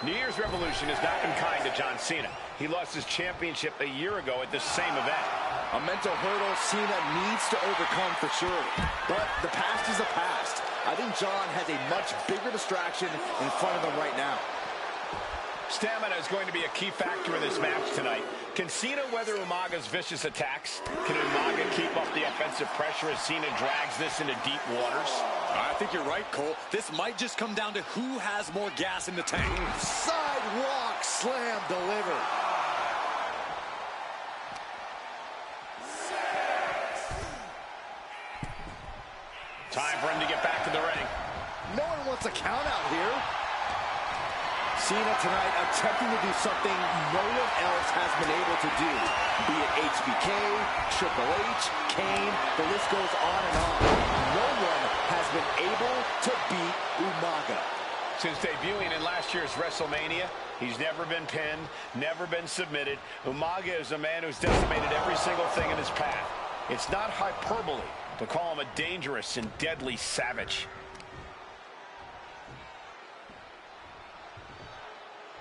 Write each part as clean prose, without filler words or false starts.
New Year's Revolution has not been kind to John Cena. He lost his championship a year ago at the same event. A mental hurdle Cena needs to overcome for sure. But the past is the past. I think John has a much bigger distraction in front of him right now. Stamina is going to be a key factor in this match tonight. Can Cena weather Umaga's vicious attacks? Can Umaga keep up the offensive pressure as Cena drags this into deep waters? I think you're right, Cole. This might just come down to who has more gas in the tank. Sidewalk slam delivered. Time for him to get back to the ring. No one wants a count out here. Cena tonight attempting to do something no one else has been able to do. Be it HBK, Triple H, Kane, the list goes on and on. No one has been able to beat Umaga. Since debuting in last year's WrestleMania, he's never been pinned, never been submitted. Umaga is a man who's decimated every single thing in his path. It's not hyperbole to call him a dangerous and deadly savage.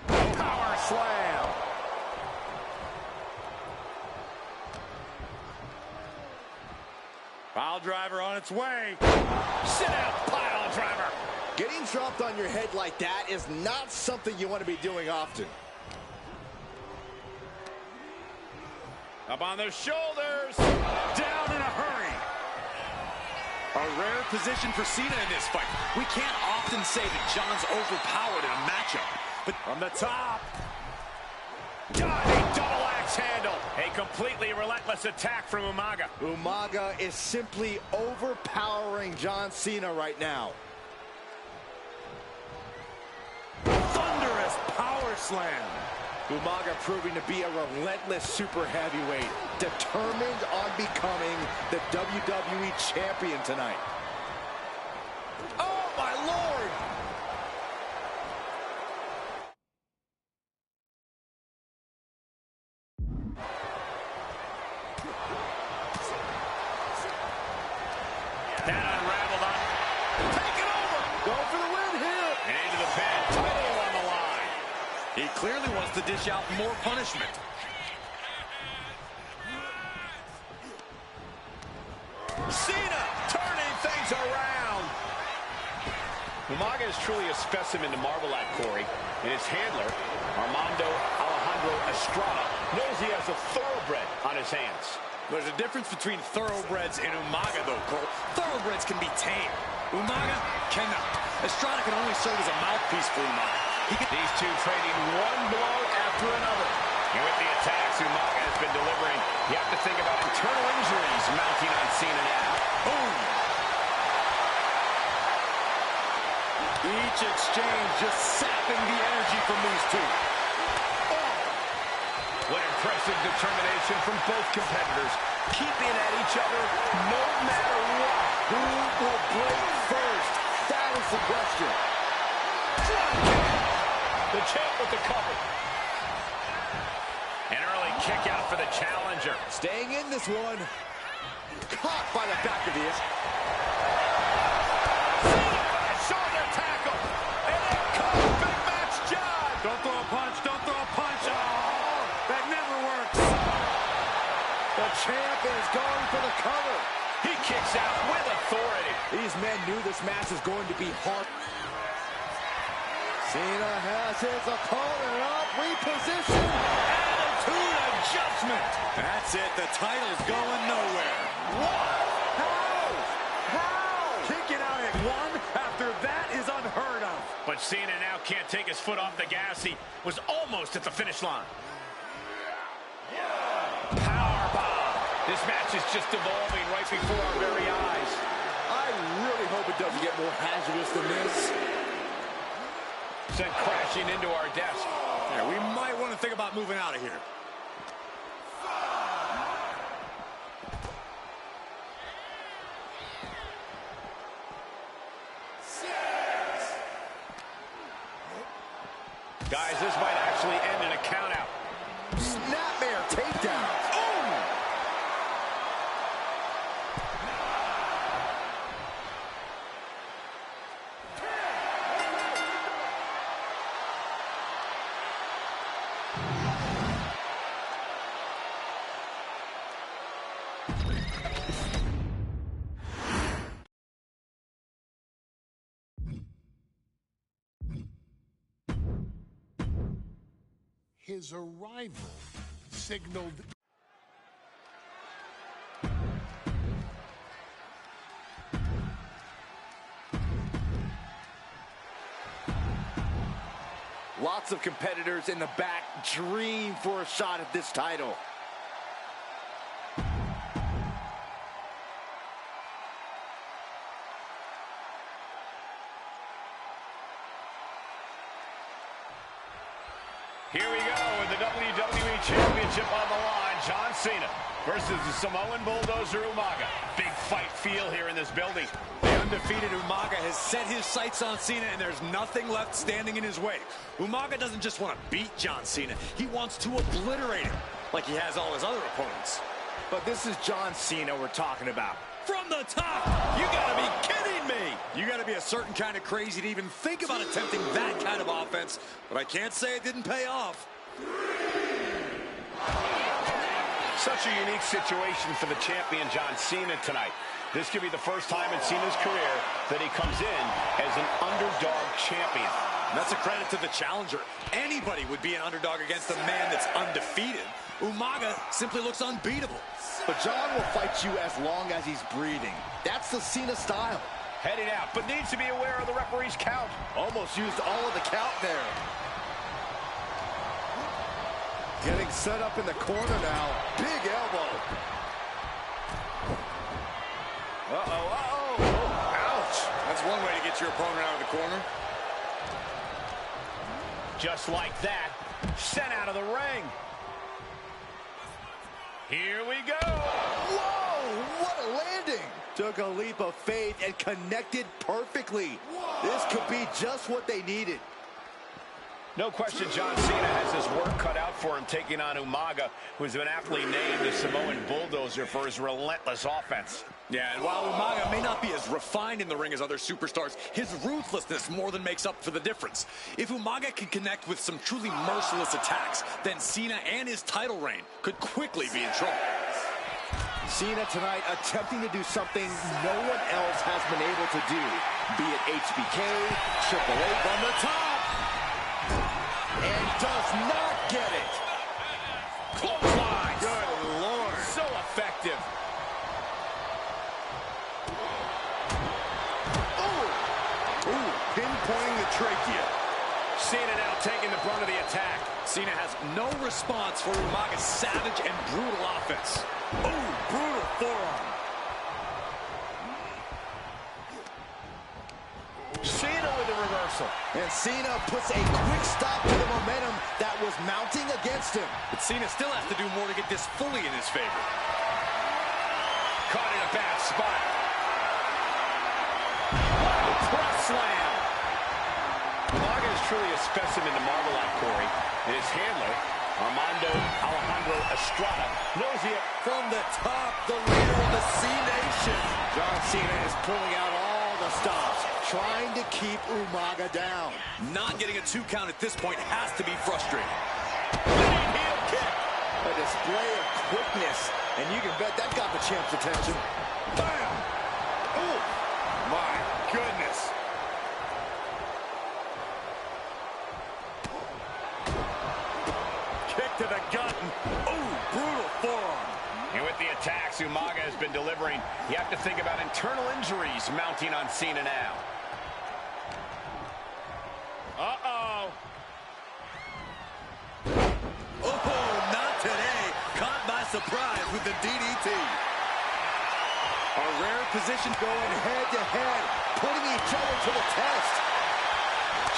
Power slam. Pile driver on its way. Sit out, pile driver. Getting dropped on your head like that is not something you want to be doing often. Up on their shoulders. Down in a hurry. A rare position for Cena in this fight. We can't often say that John's overpowered in a matchup. But from the top. Diving double axe handle. A completely relentless attack from Umaga. Umaga is simply overpowering John Cena right now. Thunderous power slam. Umaga proving to be a relentless super heavyweight, determined on becoming the WWE champion tonight. Oh, my Lord! That unraveled on. Take it over! Go for the win here! And into the pin. Title on the line. He clearly wants to dish out more punishment. Cena turning things around. Umaga is truly a specimen to marvel at, Corey. And his handler, Armando Alejandro Estrada, knows he has a thoroughbred on his hands. There's a difference between thoroughbreds and Umaga, though, Cole. Thoroughbreds can be tamed. Umaga cannot. Estrada can only serve as a mouthpiece for Umaga. These two trading one blow after another. And with the attacks Umaga has been delivering, you have to think about internal injuries mounting on Cena now. Boom! Each exchange just sapping the energy from these two. What impressive determination from both competitors, keeping at each other no matter what. Who will break first? That is the question. The champ with the cover. An early kick out for the challenger. Staying in this one. Caught by the back of the head. Shoulder tackle. And then comes Big Match John. Don't throw a punch. Don't throw a punch. Oh, that never works. The champ is going for the cover. He kicks out with authority. These men knew this match is going to be hard. Cena has his opponent up, repositioned. Attitude adjustment. That's it. The title's going nowhere. What? How? Kicking out at one after that is unheard of. But Cena now can't take his foot off the gas. He was almost at the finish line. Powerbomb. This match is just evolving right before our very eyes. I really hope it doesn't get more hazardous than this. Sent crashing into our desk. Yeah, we might want to think about moving out of here. Guys, this might actually end in a countout. Snapmare takedown. His arrival signaled... Lots of competitors in the back dream for a shot at this title. Here we go with the WWE Championship on the line. John Cena versus the Samoan Bulldozer Umaga. Big fight feel here in this building. The undefeated Umaga has set his sights on Cena, and there's nothing left standing in his way. Umaga doesn't just want to beat John Cena. He wants to obliterate him like he has all his other opponents. But this is John Cena we're talking about. From the top! You gotta be kidding me! You gotta be a certain kind of crazy to even think about attempting that kind of offense, but I can't say it didn't pay off. Such a unique situation for the champion John Cena tonight. This could be the first time in Cena's career that he comes in as an underdog champion. And that's a credit to the challenger. Anybody would be an underdog against a man that's undefeated. Umaga simply looks unbeatable. But John will fight you as long as he's breathing. That's the Cena style. Heading out, but needs to be aware of the referee's count. Almost used all of the count there. Getting set up in the corner now. Big elbow. Uh-oh, uh-oh. Oh, ouch. That's one way to get your opponent out of the corner. Just like that, sent out of the ring. Here we go. Whoa, what a landing. Took a leap of faith and connected perfectly. This could be just what they needed. No question John Cena has his work cut out for him taking on Umaga, who's been aptly named the Samoan Bulldozer for his relentless offense. Yeah, and while Umaga may not be as refined in the ring as other superstars, his ruthlessness more than makes up for the difference. If Umaga can connect with some truly merciless attacks, then Cena and his title reign could quickly be in trouble. Cena tonight attempting to do something no one else has been able to do, be it HBK, Triple H From the top! And does not get it. Clothesline. Good Lord. So effective. Ooh, pinpointing the trachea. Cena now taking the brunt of the attack. Cena has no response for Umaga's savage and brutal offense. Ooh, brutal forearm. Cena with a reversal. And Cena puts a quick stop to the momentum that was mounting against him. But Cena still has to do more to get this fully in his favor. Caught in a bad spot. Press slam. Umaga is truly a specimen to marvel at, Corey. And his handler, Armando Alejandro Estrada, knows it. From the top, the leader of the C-Nation. John Cena is pulling out all the stops, trying to keep Umaga down. Not getting a 2 count at this point has to be frustrating. Leading heel kick. A display of quickness, and you can bet that got the champ's attention. Bam. Ooh. My goodness. Kick to the gut. Ooh, brutal forearm. And with the attacks Umaga has been delivering, you have to think about internal injuries mounting on Cena now. Uh-oh. Oh, not today. Caught by surprise with the DDT. A rare position Going head-to-head, putting each other to the test.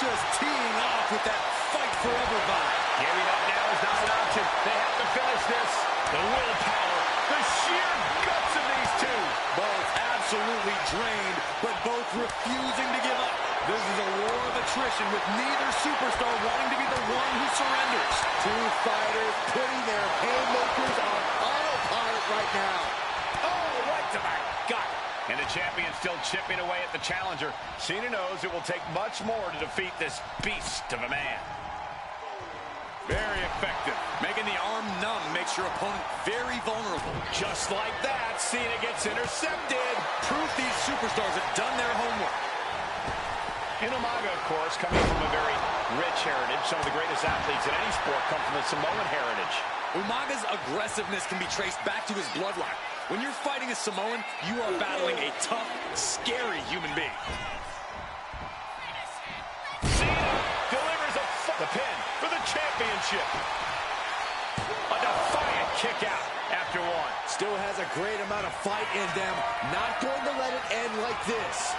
just teeing off with that fight forever vibe. Giving up now is not an option. They have to finish this. The willpower, the sheer guts of these two. Both absolutely drained, but both refusing to give up. This is a war of attrition with neither superstar wanting to be the one who surrenders. Two fighters putting their haymakers on autopilot right now. Oh, right to the gut. And the champion still chipping away at the challenger. Cena knows it will take much more to defeat this beast of a man. Very effective. Making the arm numb makes your opponent very vulnerable. Just like that, Cena gets intercepted. Proof these superstars have done their homework. And Umaga, of course, coming from a very Rich heritage. Some of the greatest athletes in any sport come from the Samoan heritage. Umaga's aggressiveness can be traced back to his bloodline. When you're fighting a Samoan, you are battling a tough, scary human being. Cena delivers the pin for the championship. A defiant kick out after one. Still has a great amount of fight in them. Not going to let it end like this.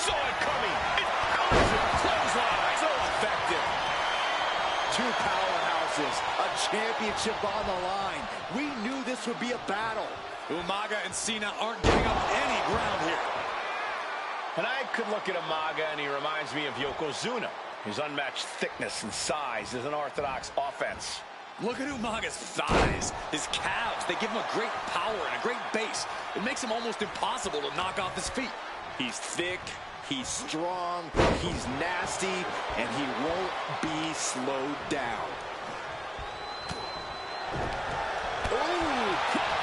Saw it coming. It comes with clothesline. So effective. Two powerhouses, a championship on the line. We knew this would be a battle. Umaga and Cena aren't giving up any ground here. And I could look at Umaga and he reminds me of Yokozuna. His unmatched thickness and size is an orthodox offense. Look at Umaga's thighs, his calves. They give him a great power and a great base. It makes him almost impossible to knock off his feet. He's thick, he's strong, he's nasty, and he won't be slowed down. Ooh,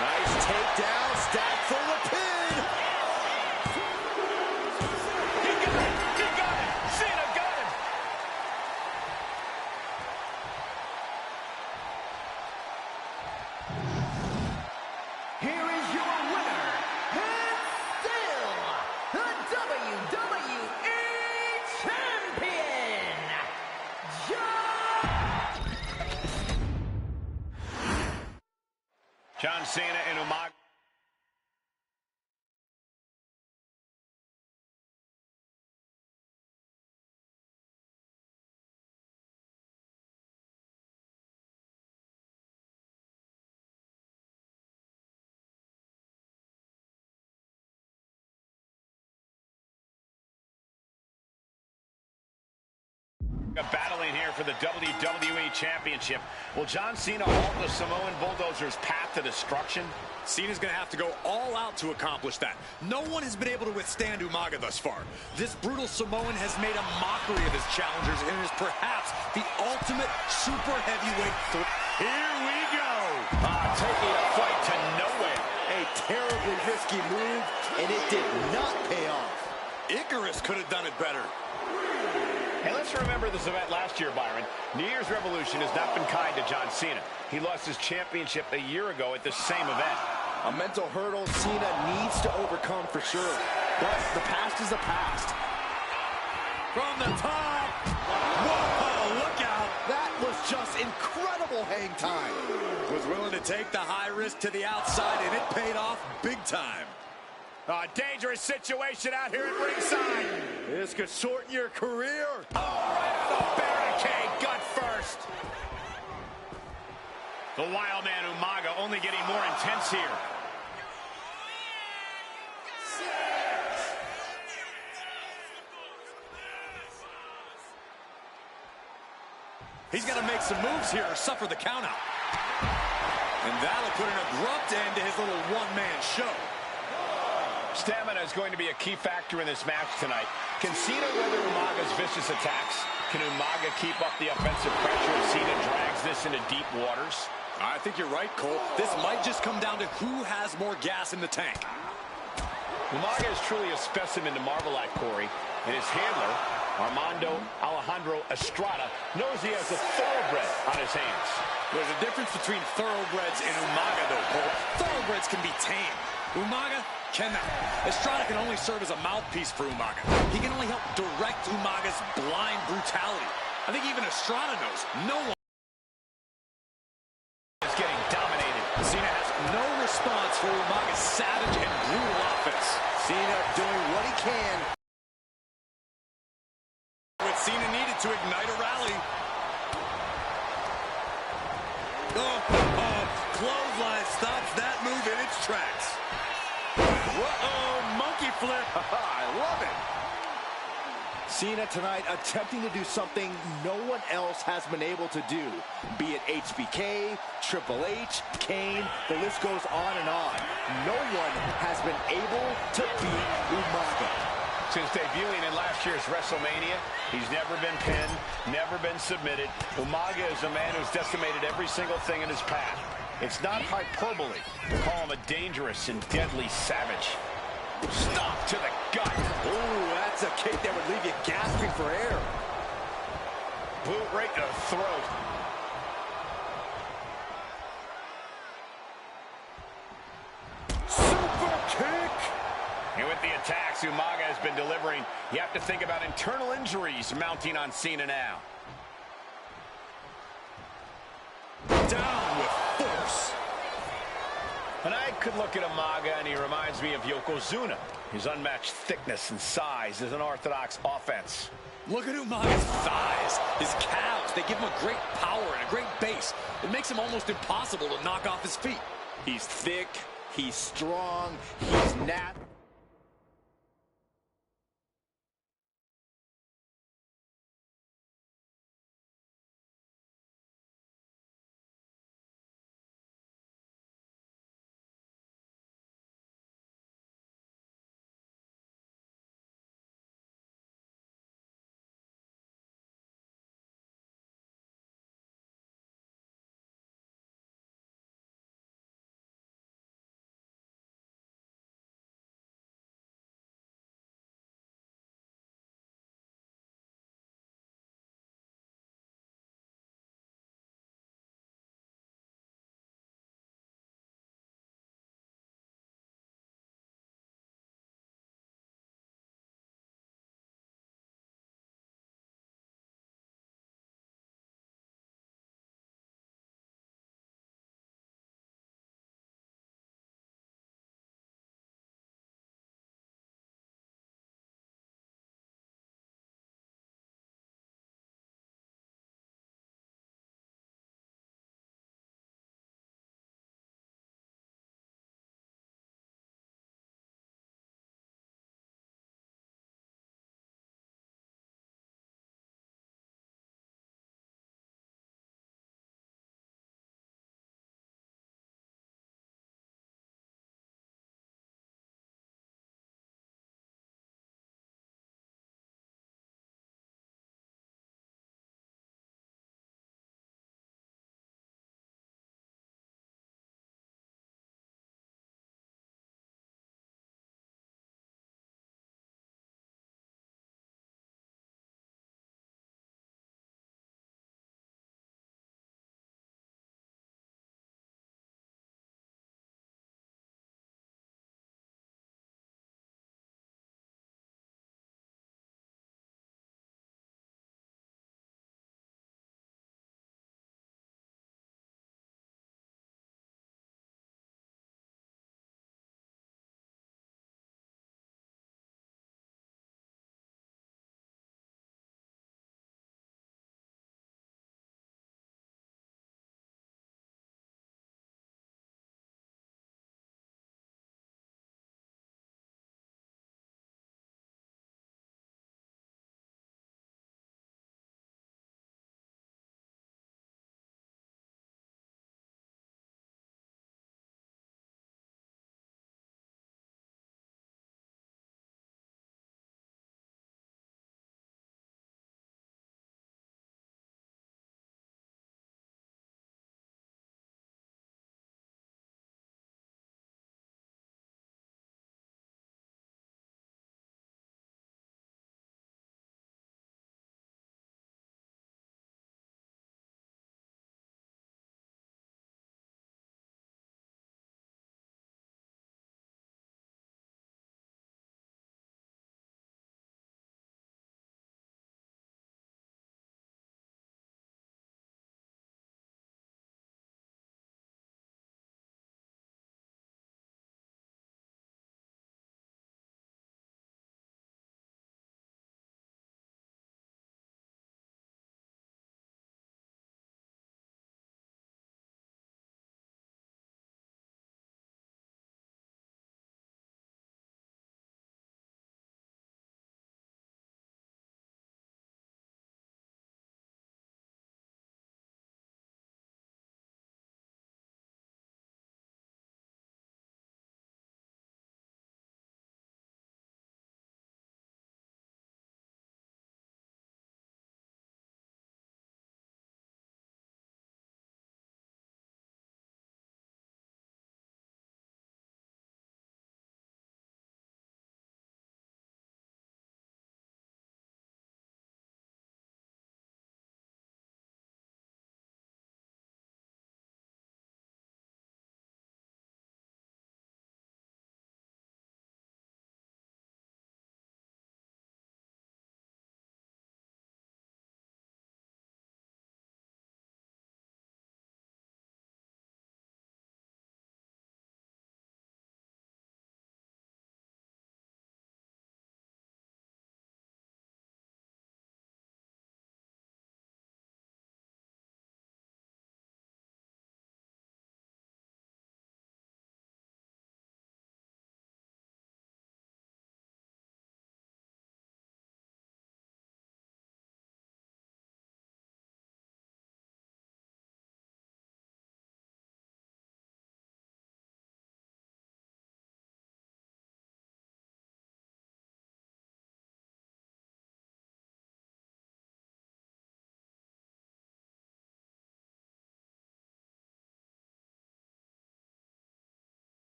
nice takedown, stack for the pin. He got it! He got it! Cena got him! Here is your winner, and still the WWE Champion, John Cena and Umaga. Battling here for the WWE Championship. Will John Cena halt the Samoan Bulldozer's path to destruction? Cena's going to have to go all out to accomplish that. No one has been able to withstand Umaga thus far. This brutal Samoan has made a mockery of his challengers and is perhaps the ultimate super heavyweight threat. Here we go. Taking a fight to nowhere. A terribly risky move, and it did not pay off. Icarus could have done it better. Hey, let's remember this event last year, Byron. New Year's Revolution has not been kind to John Cena. He lost his championship a year ago at this same event. A mental hurdle Cena needs to overcome for sure. But the past is the past. From the top. Whoa, look out. That was just incredible hang time. Was willing to take the high risk to the outside, and it paid off big time. A dangerous situation out here at ringside. This could shorten your career. Oh, right on the barricade, gut first. The wild man Umaga only getting more intense here. He's got to make some moves here or suffer the countout. And that'll put an abrupt end to his little one-man show. Stamina is going to be a key factor in this match tonight. Can Cena weather Umaga's vicious attacks? Can Umaga keep up the offensive pressure as Cena drags this into deep waters? I think you're right, Cole. This might just come down to who has more gas in the tank. Umaga is truly a specimen to marvel at, Corey. And his handler, Armando Alejandro Estrada, knows he has a thoroughbred on his hands. There's a difference between thoroughbreds and Umaga, though, Cole. Thoroughbreds can be tamed. Umaga cannot. Estrada can only serve as a mouthpiece for Umaga. He can only help direct Umaga's blind brutality. I think even Estrada knows no one is getting dominated. Cena has no response for Umaga's savage and brutal offense. Cena doing what he can. What Cena needed to ignite a rally. Clothesline stops that move in its tracks. Whoa, monkey flip. I love it. Cena tonight attempting to do something no one else has been able to do. Be it HBK, Triple H, Kane, the list goes on and on. No one has been able to beat Umaga. Since debuting in last year's WrestleMania, he's never been pinned, never been submitted. Umaga is a man who's decimated every single thing in his path. It's not hyperbole to call him a dangerous and deadly savage. Stop to the gut. Ooh, that's a kick that would leave you gasping for air. boot right to the throat. Super kick. And with the attacks Umaga has been delivering, you have to think about internal injuries mounting on Cena now. Down with force. And I could look at Umaga and he reminds me of Yokozuna. His unmatched thickness and size is an orthodox offense. Look at Umaga's thighs, his calves. They give him a great power and a great base. It makes him almost impossible to knock off his feet. He's thick, he's strong, he's natural.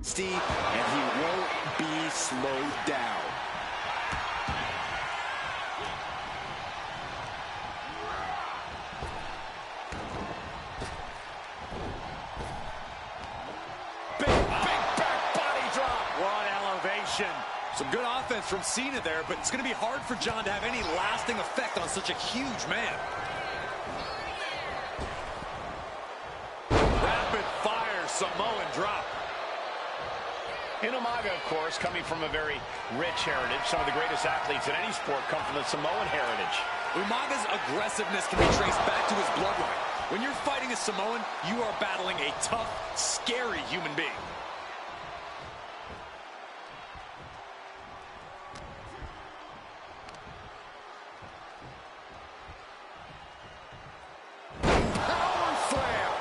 Steve, and he won't be slowed down. Big back body drop. What elevation. Some good offense from Cena there, but it's going to be hard for John to have any lasting effect on such a huge man. Rapid fire Samoan drop. And Umaga, of course, coming from a very rich heritage. Some of the greatest athletes in any sport come from the Samoan heritage. Umaga's aggressiveness can be traced back to his bloodline. When you're fighting a Samoan, you are battling a tough, scary human being. Power slam!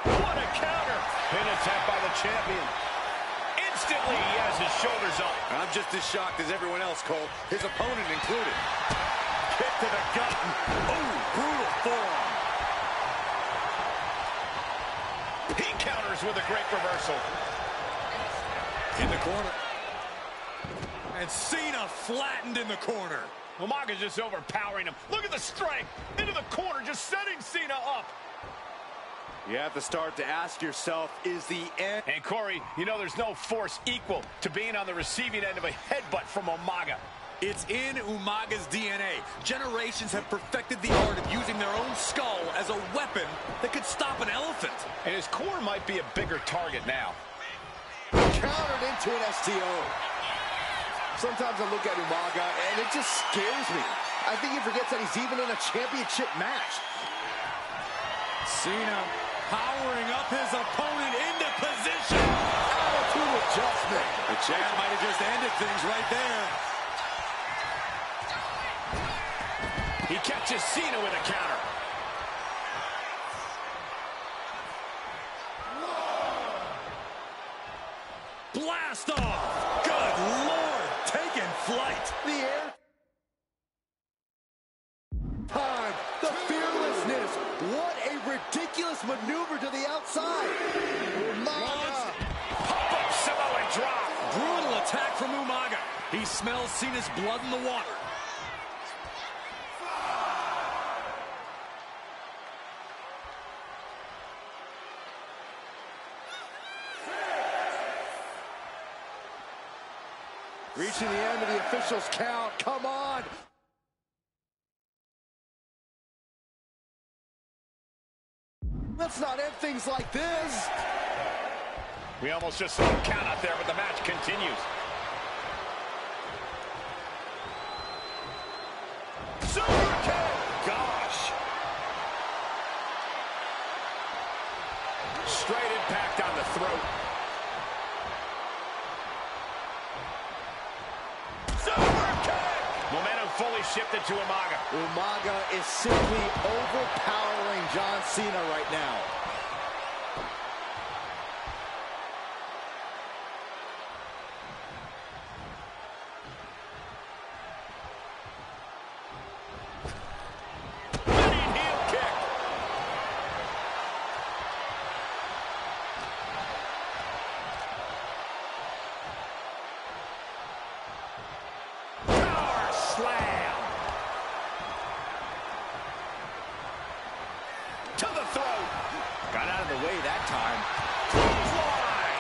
What a counter! Pin attempt by the champion. Instantly, he has his shoulders up. I'm just as shocked as everyone else, Cole, his opponent included. Kick to the gut. Oh, brutal forearm. He counters with a great reversal. In the corner. And Cena flattened in the corner. Umaga's just overpowering him. Look at the strength. Into the corner, just setting Cena up. You have to start to ask yourself, is the end? And Corey, you know there's no force equal to being on the receiving end of a headbutt from Umaga. It's in Umaga's DNA. Generations have perfected the art of using their own skull as a weapon that could stop an elephant. And his core might be a bigger target now. Countered into an STO. Sometimes I look at Umaga and it just scares me. I think he forgets that he's even in a championship match. Cena powering up his opponent into position. Attitude adjustment. The champ might have just ended things right there. He catches Cena with a counter. Blast off. Good Lord, taking flight. The air. Time. The fearlessness. What a ridiculous maneuver to the outside. Umaga. Pop-up Samoan drop. Brutal attack from Umaga. He smells Cena's blood in the water. Reaching the end of the official's count. Come on. Let's not end things like this. We almost just saw a count out there, but the match continues. Super kick! Gosh! Straight impact on the throat. Super kick! Momentum fully shifted to Umaga. Umaga is simply overpowering John Cena right now. Running heel kick. Power slam. To the throat. Got out of the way that time. Clothesline.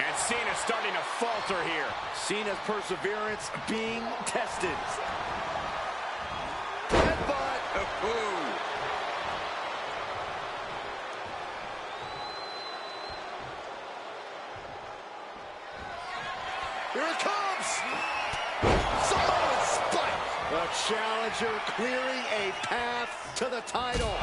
And Cena's starting to falter here. Cena's perseverance being tested. Headbutt. Ooh. Here it comes. Samoan spike. The challenger clearing a path to the title.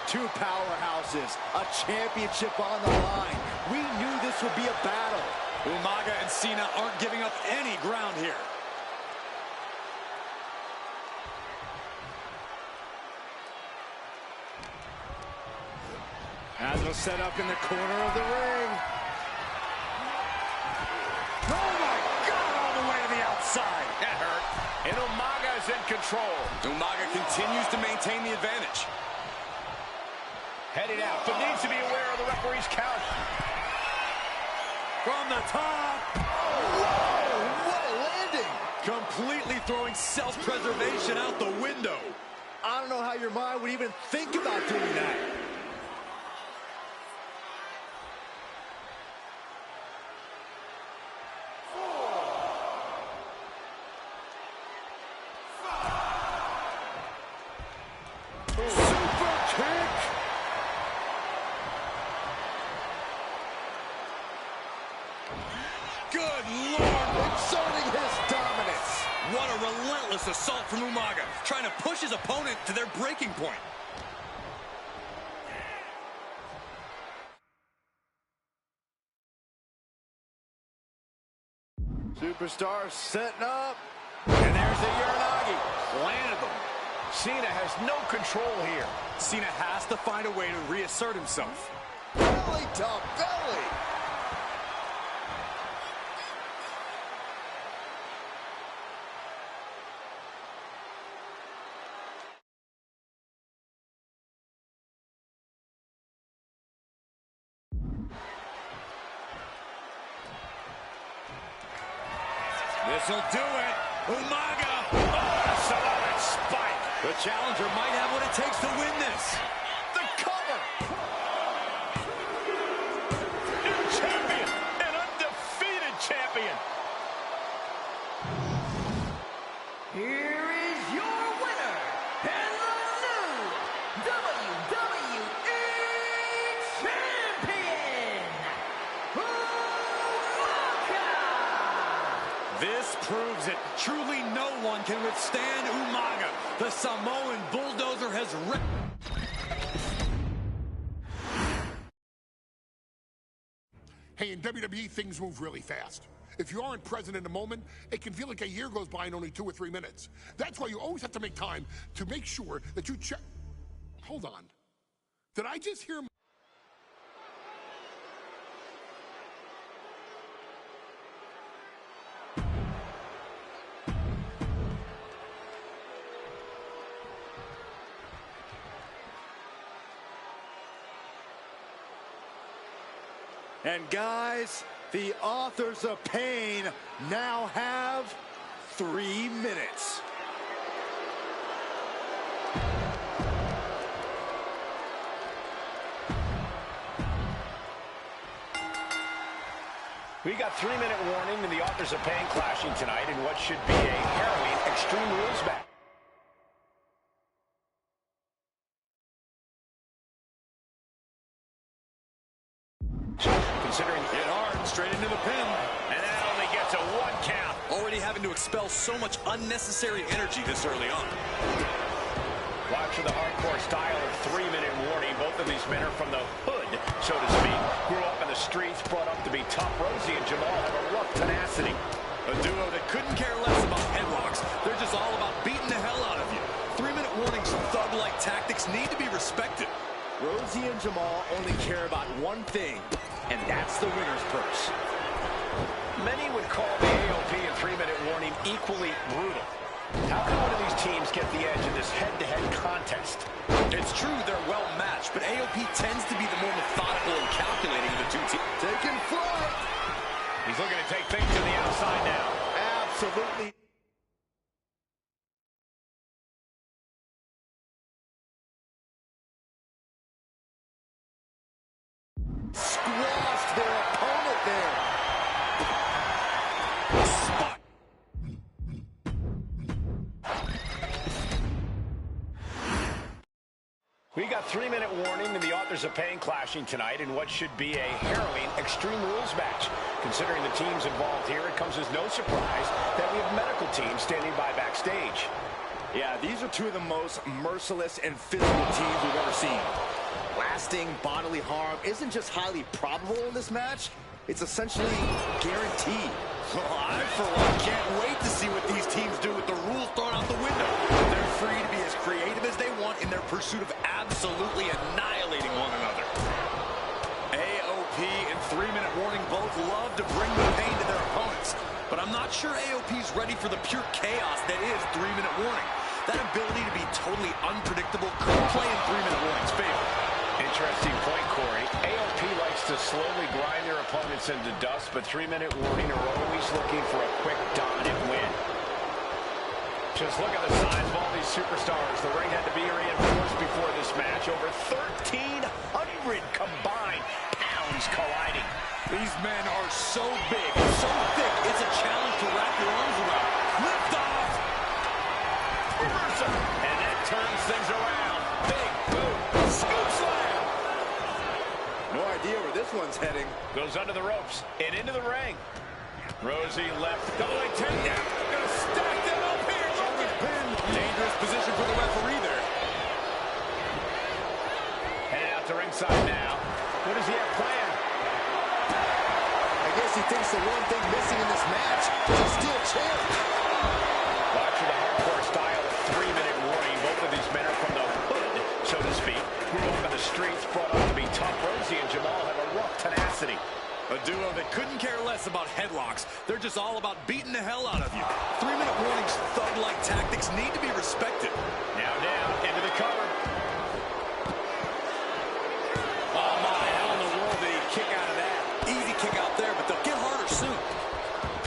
Two powerhouses, a championship on the line. We knew this would be a battle. Umaga and Cena aren't giving up any ground here. As was set up in the corner of the ring. Oh my God, all the way to the outside. That hurt. And Umaga is in control. Umaga continues to maintain the advantage. Headed out, but needs to be aware of the referee's count. From the top. Whoa, what a landing. Completely throwing self-preservation out the window. I don't know how your mind would even think about doing that. Good Lord! Exerting his dominance. What a relentless assault from Umaga, trying to push his opponent to their breaking point. Superstar setting up. And there's the Uranagi. Landed them. Cena has no control here. Cena has to find a way to reassert himself. Belly to belly. This'll do it. Umaga. Oh, Samoan spike. The challenger might have what it takes to win this. The cover. New champion. An undefeated champion. Here is your winner, and the new WWE Champion, Umaga! This proves it. Truly no one can withstand Umaga. The Samoan bulldozer has Hey, in WWE, things move really fast. If you aren't present in the moment, it can feel like a year goes by in only 2 or 3 minutes. That's why you always have to make time to make sure that you check. Hold on. Did I just hear? And guys, the authors of pain now have 3 minutes. We got 3-minute warning, and the authors of pain clashing tonight in what should be a harrowing Extreme Rules match. Considering hit hard, straight into the pin. and that only gets a 1 count. Already having to expel so much unnecessary energy this early on. Watch for the hardcore style of 3-minute warning. Both of these men are from the hood, so to speak. Grew up in the streets, brought up to be tough. Rosie and Jamal have a rough tenacity. A duo that couldn't care less about headlocks. They're just all about beating the hell out of you. 3-minute warnings, thug-like tactics need to be respected. Rosie and Jamal only care about one thing, and that's the winner's purse. Many would call the AOP and 3-minute warning equally brutal. How can one of these teams get the edge in this head-to-head contest? It's true they're well matched, but AOP tends to be the more methodical and calculating of the two teams. Taking flight. He's looking to take things to the outside now. Absolutely. Squashed their opponent there. Spot. We got 3-minute warning and the authors of pain clashing tonight in what should be a harrowing Extreme Rules match. Considering the teams involved here, it comes as no surprise that we have medical teams standing by backstage. Yeah, these are two of the most merciless and physical teams we've ever seen. Lasting bodily harm isn't just highly probable in this match, it's essentially guaranteed. Well, I, for one, can't wait to see what these teams do with the rules thrown out the window. They're free to be as creative as they want in their pursuit of absolutely annihilating one another. AOP and 3-minute warning both love to bring the pain to their opponents. But I'm not sure AOP's ready for the pure chaos that is 3-minute warning. That ability to be totally unpredictable could play in 3-minute warning's favor. Interesting to slowly grind their opponents into dust, but 3-minute warning are always looking for a quick, dominant win. Just look at the size of all these superstars. The ring had to be reinforced before this match. Over 1,300 combined pounds colliding. These men are so big, so thick, it's a challenge to wrap your arms around. Lift off! Reversal. And that turns things around. Big boot. Scoop slam. No idea where this one's heading. Goes under the ropes and into the ring. Rosie left. Double leg takedown. Gonna stack them up here. Dangerous position for the referee there. Headed out to ringside now. What does he have planned? I guess he thinks the one thing missing in this match is a steel chair. Watch for the hardcore style of 3-minute warning. Both of these men are from the hood, so to speak. Grew up in the streets, brought up to be tough. Rosie and Jamal have a rough tenacity. A duo that couldn't care less about headlocks. They're just all about beating the hell out of you. 3-minute warnings, thug-like tactics need to be respected. Now down, into the cover. Oh my, how in the world did he kick out of that? Easy kick out there, but they'll get harder soon.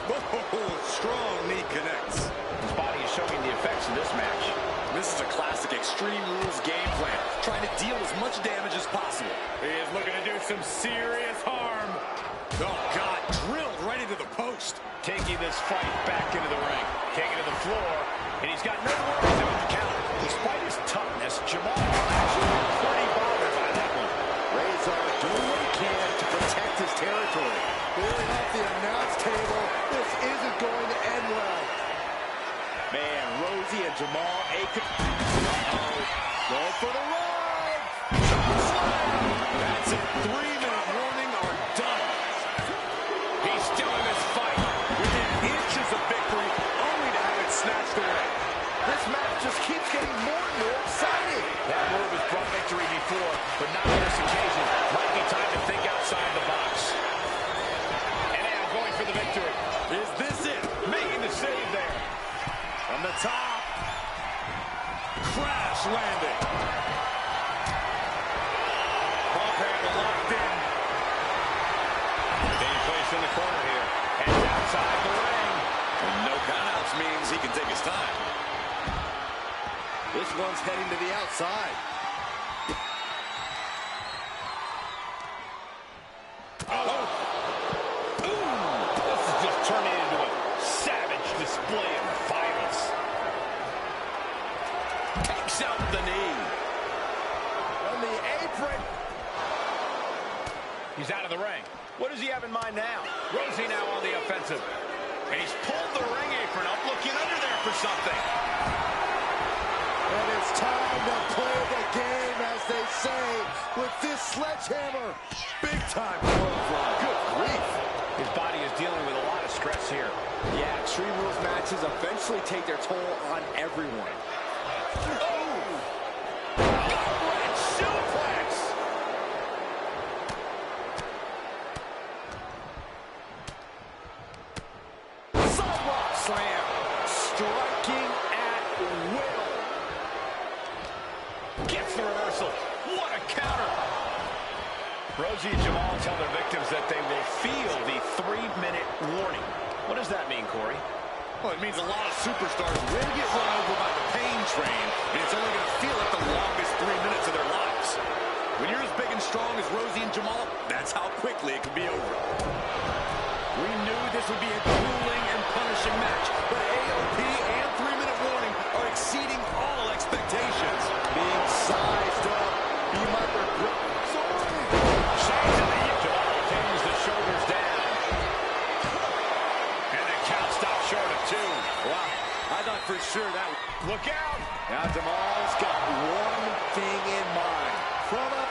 Oh, strong knee connects. His body is showing the effects of this match. This is a classic Extreme Rules game plan, trying to deal as much damage as possible. He is looking to do some serious harm. Oh, God, drilled right into the post. Taking this fight back into the ring. Taking it to the floor, and he's got no worries about the count. Despite his toughness, Jamal actually pretty bothered by that one. Razor doing what he can to protect his territory. Clearing off the announce table. This isn't going to end well. Man, Rosie and Jamal Aiken. Going for the run. That's it. 3-minute warning are done. He's still in this fight. Within inches of victory, only to have it snatched away. This match just keeps getting more and more exciting. That move has brought victory before, but not on this occasion. Might be time to think outside the box. And now going for the victory. Is this it? Making the save there. From the top. Crash landing. Pump handle locked in. Being placed in the corner here. Heads outside the ring. And no countouts means he can take his time. This one's heading to the outside. This is just turning into a savage display of violence. Takes out the knee. On the apron. He's out of the ring. What does he have in mind now? Rosie now on the offensive. And he's pulled the ring apron up, looking under there for something. And it's time to play the game, as they say, with this sledgehammer. Big time clothesline. Good grief. His body is dealing with a lot of stress here. Yeah, Extreme Rules matches eventually take their toll on everyone. Outright suplex. Sunrock slam. Striking at will. Gets the reversal. What a counter. Rosie and Jamal tell their victims that they will feel the 3-minute warning. What does that mean, Corey? Well, it means a lot of superstars will get run over by the pain train, and it's only going to feel like the longest 3 minutes of their lives. When you're as big and strong as Rosie and Jamal, that's how quickly it can be over. We knew this would be a grueling and punishing match, but AOP and 3-minute warning are exceeding all expectations. Being sized up. He might regret. Shades of the Jamal pins the shoulders down. And the count stops short of 2. Wow. I thought for sure that. Look out. Now Jamal's got one thing in mind. From up.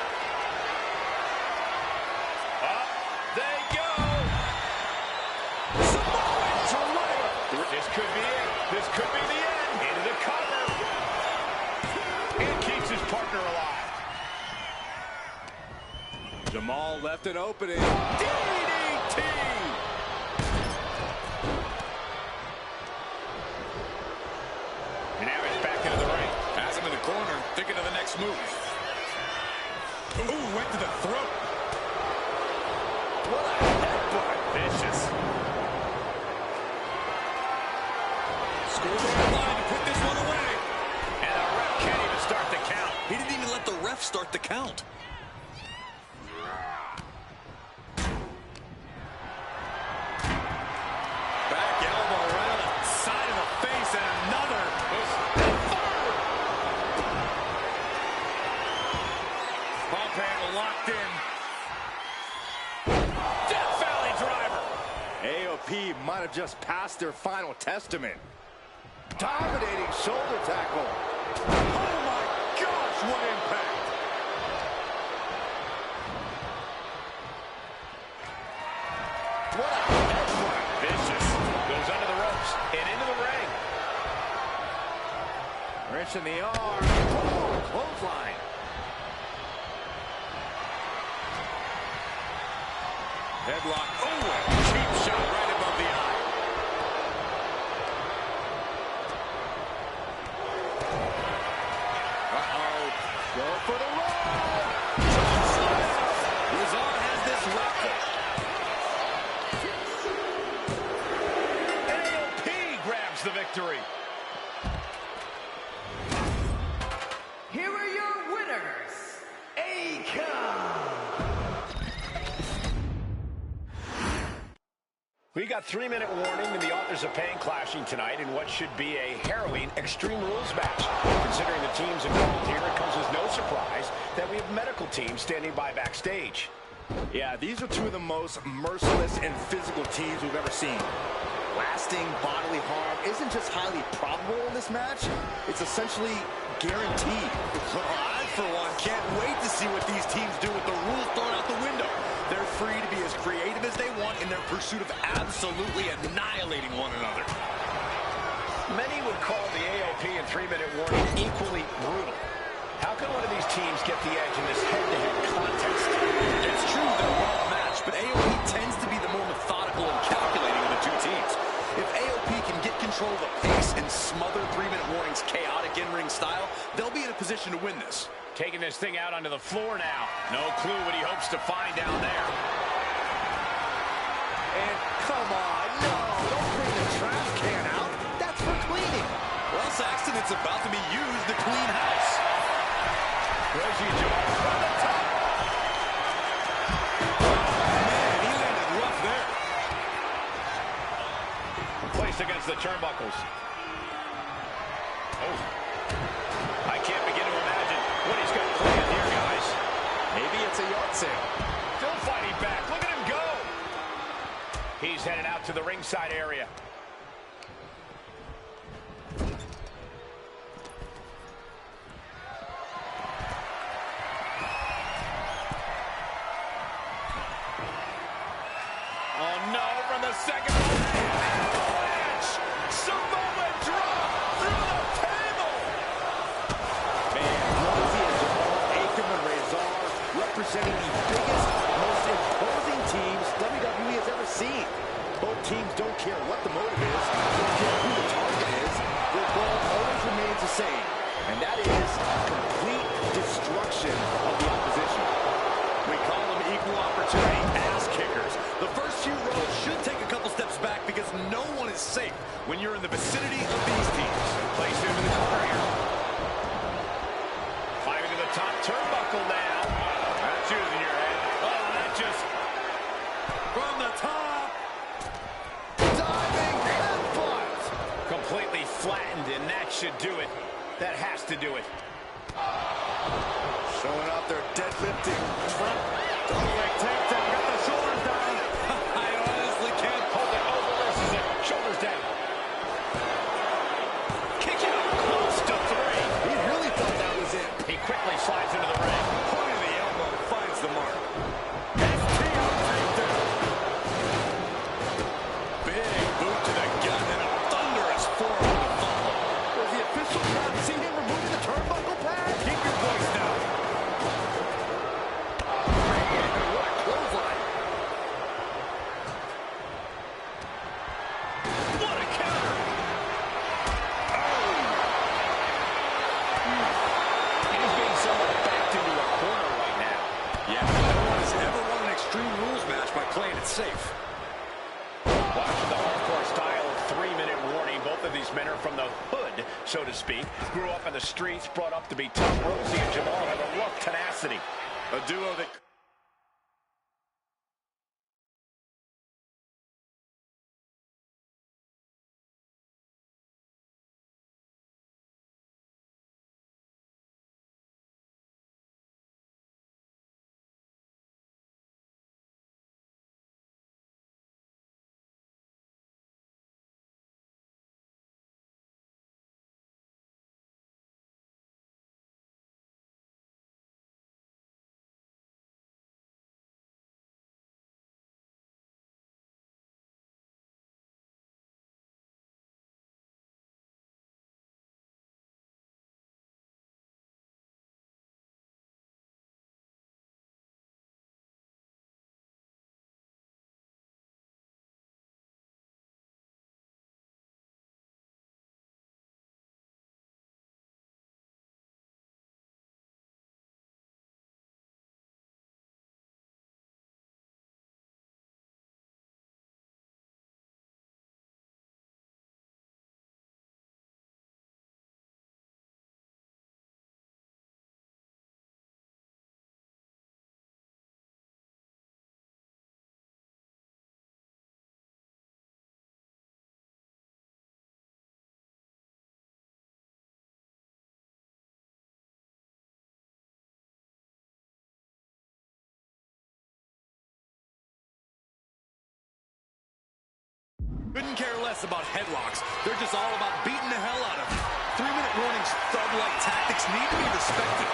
Up they go. Samoan Driller. This could be it. This could be the end. Into the cover. And keeps his partner alive. Jamal left an opening. DDT! And now he's back into the ring. Has him in the corner, thinking of the next move. Ooh, went to the throat. what a headbutt. Vicious. Scores on the line to put this one away. And the ref can't even start the count. He didn't even let the ref start the count. Back elbow right on the side of the face, and another. Bump handle locked in. Death Valley driver. AOP might have just passed their final testament. Dominating shoulder tackle. Oh my gosh, what impact! What a headbutt! Vicious. Goes under the ropes and into the ring. Wrench in the arm. Oh, clothesline. Headlock. Oh, a cheap shot right above the eye. Uh-oh. Go for the roll. Lazar has this wrapped. AOP grabs the victory. Here are your winners, Akon. We got 3-minute warning, and the authors of pain clashing tonight in what should be a harrowing Extreme Rules match. Considering the teams involved here, it comes as no surprise that we have medical teams standing by backstage. Yeah, these are two of the most merciless and physical teams we've ever seen. Lasting bodily harm isn't just highly probable in this match, it's essentially guaranteed. I, for one, can't wait to see what these teams do with the rules thrown out the window. They're free to be as creative as they want in their pursuit of absolutely annihilating one another. Many would call the AOP and 3-minute warning equally brutal. How can one of these teams get the edge in this head-to-head contest? It's true they're well matched, but AOP tends to be the more methodical and calculating of the two teams. If AOP can get control of the pace and smother 3-minute warning's chaotic in-ring style, they'll be in a position to win this. Taking this thing out onto the floor now. No clue what he hopes to find down there. And come on, no, don't bring the trash can out. That's for cleaning. Well, Saxton, it's about to be used to clean house. Rosie Jones from the top. Man, he landed rough there. Placed against the turnbuckles. Oh. I can't begin to imagine what he's got planned here, guys. Maybe it's a yard sale. Still fighting back. Look at him go. He's headed out to the ringside area. Oh no, from the second avalanche! Samoa drop through the table! Man, Rosie and Jamal, Akon and Razor representing the biggest, most imposing teams WWE has ever seen. Both teams don't care what the motive is, don't care who the target is. Their goal always remains the same, and that is complete destruction of the opposition. We call them equal opportunity ass kickers. The first few rows should take a couple steps back because no one is safe when you're in the vicinity of these teams. Placed into the corner here. Climbing to the top turnbuckle now. That's using your head. Oh, that just... From the top. Diving headbutt! completely flattened, and that should do it. That has to do it. Showing off their deadlifting front. Double leg takedown. Got the shoulders down. I honestly can't. Hold it over. This is it. Shoulders down. Kicking up close to 3. He really thought that was it. He quickly slides into the ring. Point of the elbow finds the mark. STO takedown. Big boot to the gut and a thunderous forearm to follow. Was the official not see him removing the turnbuckle pad? Keep your voice down. What a clothesline. What a counter. Oh. He's being somewhat back it's safe. Watching the hardcore style of 3-minute warning. Both of these men are from the hood, so to speak. Grew up in the streets, brought up to be tough. Rosie and Jamal have a rough tenacity. A duo that... Couldn't care less about headlocks. They're just all about beating the hell out of you. 3-minute warnings, thug-like tactics need to be respected.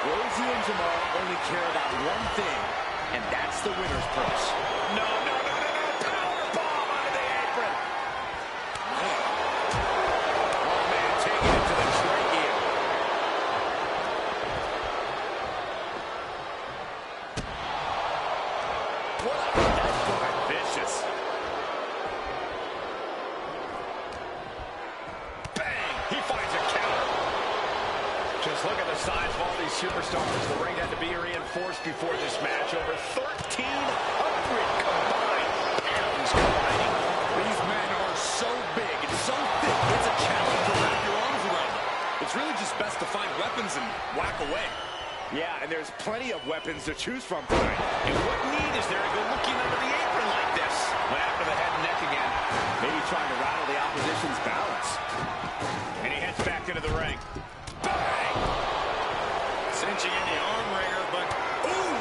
Rosie and Jamal only care about one thing, and that's the winner's purse. No. Powerbomb onto the apron. Oh, man, taking it to the trachea. What a headbutt. Vicious. Bang! He finds a counter. Just look at the size of all these superstars. The ring had to be reinforced before this match. Over 1,300 combined pounds combining. These men are so big and so thick, it's a challenge to wrap your arms around them. It's really just best to find weapons and whack away. Yeah, and there's plenty of weapons to choose from tonight. And what need is there to go looking under the apron like this? Went after the head and neck again. Maybe trying to rattle the opposition's balance. And he heads back into the ring. Bang! Cinching in the arm wringer, but... Ooh!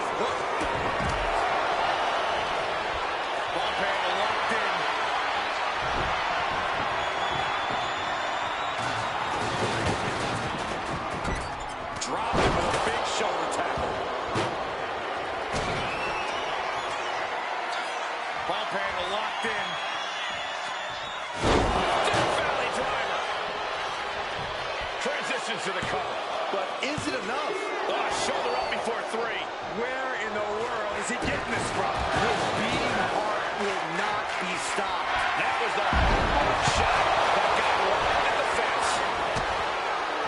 Ball parry locked in. Dropped him with a big shoulder tackle. Ball parry locked in. Death Valley driver. Transitions to the cover. But is it enough? Oh, shoulder up before 3. Where in the world is he getting this from? His beating heart will not be stopped. That was the hard shot that got right at the fence.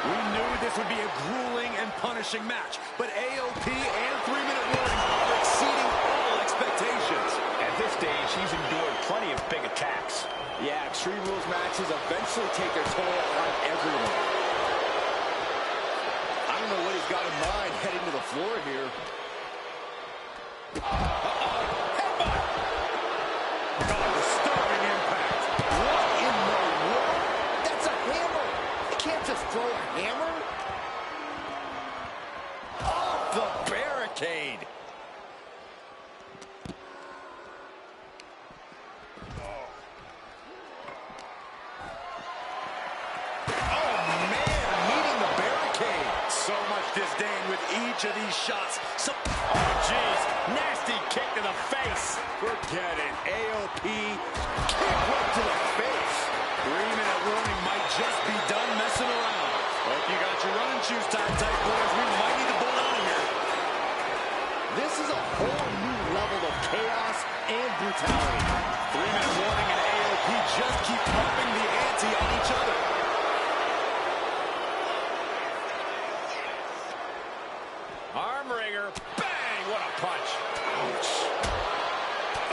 We knew this would be a grueling and punishing match, but AOP and 3-minute warning are exceeding all expectations. At this stage, he's endured plenty of big attacks. Yeah, Extreme Rules matches eventually take their toll on everyone. I don't know what he's got in mind heading to the floor here. Disturbing impact. What in the world? That's a hammer. You can't just throw a hammer. Off the barricade. Oh, man, meeting the barricade. So much disdain with each of these shots. Oh, jeez. Nasty kick to the face. Forget it. AOP kick right to the face. 3-minute warning might just be done messing around. Hope you got your running shoes tied tight, boys. We might need to bolt out of here. This is a whole new level of chaos and brutality. 3-minute warning and AOP just keep pumping the ante on each other. Arm wringer. Bang! What a punch. Ouch.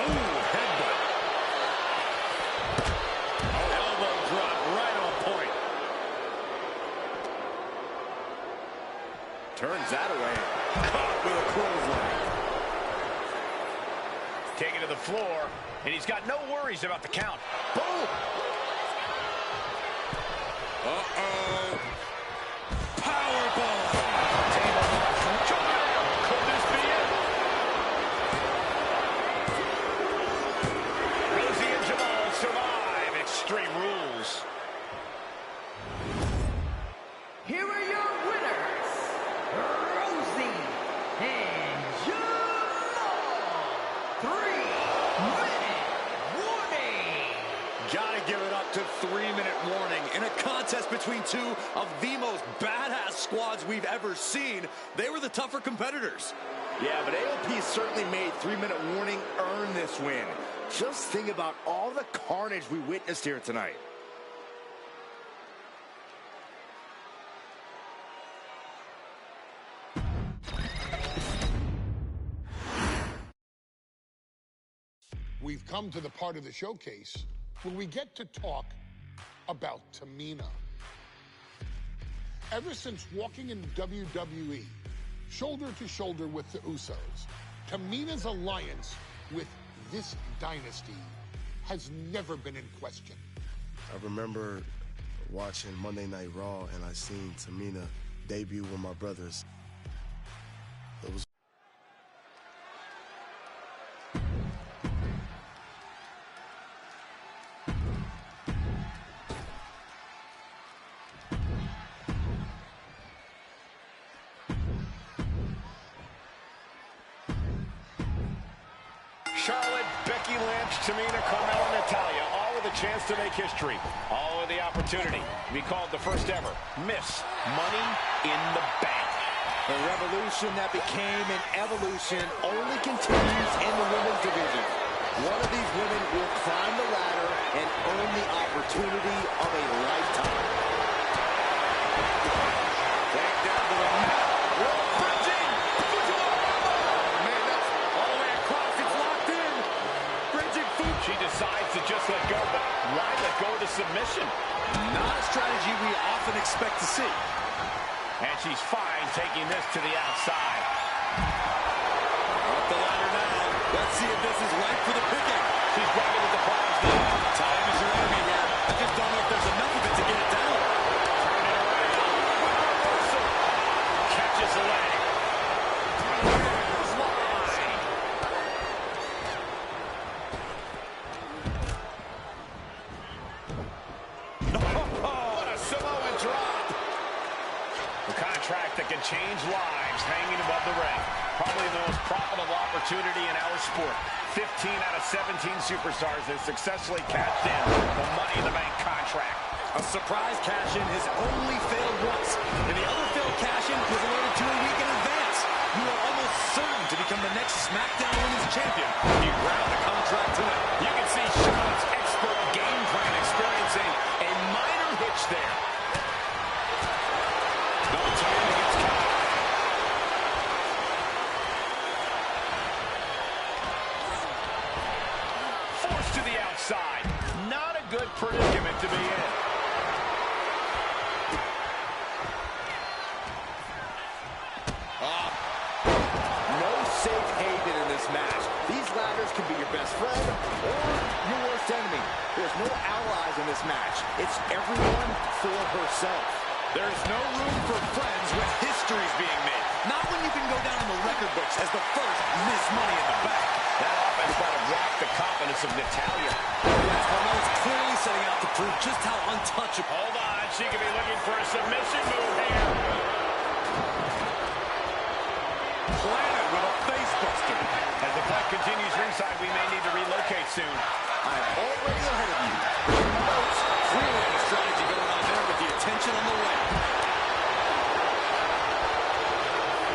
Ooh, headbutt. Elbow drop right on point. Turns that away. Caught with a clothesline. Taken to the floor, and he's got no worries about the count. Boom! Uh-oh. Powerbomb. Could this be it? Rosie and Jamal survive Extreme Rules. Here are your winners, Rosie and Jamal. 3-minute warning. Gotta give it up to 3-minute warning. In a contest between two of the most badass squads we've ever seen, they were the tougher competitors. Yeah, but AOP certainly made 3-minute warning earn this win. Just think about all the carnage we witnessed here tonight. We've come to the part of the showcase where we get to talk about Tamina. Ever since walking in WWE, shoulder to shoulder with the Usos, Tamina's alliance with this dynasty has never been in question. I remember watching Monday Night Raw and I seen Tamina debut with my brothers. It was Charlotte, Becky Lynch, Tamina, Carmella, Natalya, all with a chance to make history. All with the opportunity to be called the first ever Miss Money in the Bank. The revolution that became an evolution only continues in the women's division. One of these women will climb the ladder and earn the opportunity of a lifetime. Back down to the mat. Bridging. Man, that's all the way across. It's locked in. Bridging foot. She decides to just let go, but why let go of the submission? Not a strategy we often expect to see. And she's fine taking this to the outside. Up the ladder now. Let's see if this is right for the picking. She's grabbing with the prize now. Time is running here. I just don't know if there's enough of it to get it down. Turn it around. Reversal. Catches the leg. Slide. What a Samoan drop. A contract that can change lives hanging above the ring. Probably the most profitable opportunity in our sport. 15 out of 17 superstars have successfully cashed in the Money in the Bank contract. A surprise cash-in has only failed once, and the other failed cash-in was alerted to a week in advance. You are almost certain to become the next SmackDown Women's Champion if you grab the contract tonight. You can see Charlotte's expert game plan experiencing a minor hitch there. No time against Kyle. Forced to the outside. Not a good predicament to be in. No safe haven in this match. These ladders can be your best friend or your worst enemy. There's no allies in this match. It's everyone for herself. There is no room for friends when history's being made. Not when you can go down in the record books as the first Miss Money in the Bank. That offense might have rocked the confidence of Natalya. Yes, Carmella's clearly setting out to prove just how untouchable. Hold on, she could be looking for a submission move here. Planted with a face buster. As the fight continues ringside, we may need to relocate soon. I'm already ahead of you. Clearly a strategy going on there with the attention on the way.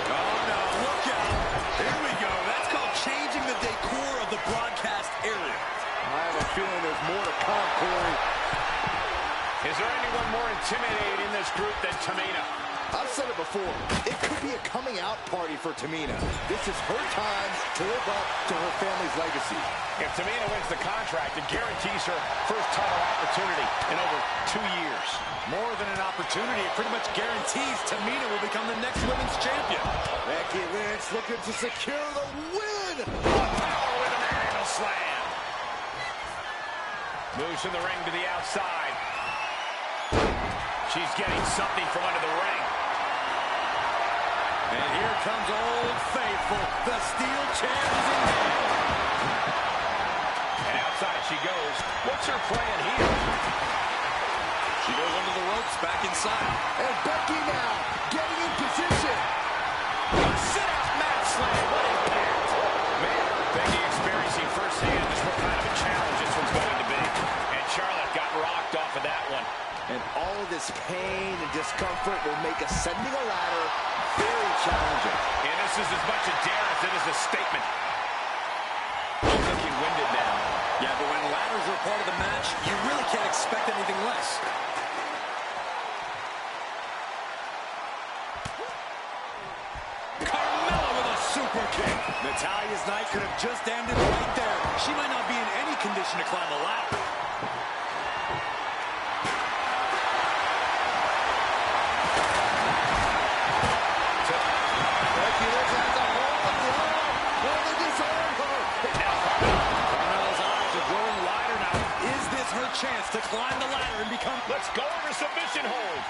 Oh, no, look out. Here we go. That's called changing the decor of the broadcast area. I have a feeling there's more to come, Corey. Is there anyone more intimidating in this group than Tamina? I've said it before. It could be a coming out block party for Tamina. This is her time to live up to her family's legacy. If Tamina wins the contract, it guarantees her first title opportunity in over 2 years. More than an opportunity, it pretty much guarantees Tamina will become the next women's champion. Becky Lynch looking to secure the win. Power with an ankle slam. Moves from the ring to the outside. She's getting something from under the ring. And here comes Old Faithful. The steel chair is in hand. And outside she goes. What's her plan here? She goes under the ropes, back inside. And Becky now getting in position. Sit-out mat slam. What impact. Man, Becky experiencing firsthand just what kind of a challenge this one's going to be. And Charlotte got rocked off of that one. And all of this pain and discomfort will make ascending a ladder very challenging. And this is as much a dare as it is a statement. She's looking winded now. Yeah, but when ladders are part of the match, you really can't expect anything less. Carmella with a super kick. Natalya's night could have just ended right there. She might not be in any condition to climb a ladder. Becky Lynch has a hold of the arm. Will they disarm her? Carmella's eyes are growing wider now. Is this her chance to climb the ladder and become... Let's go over submission hold.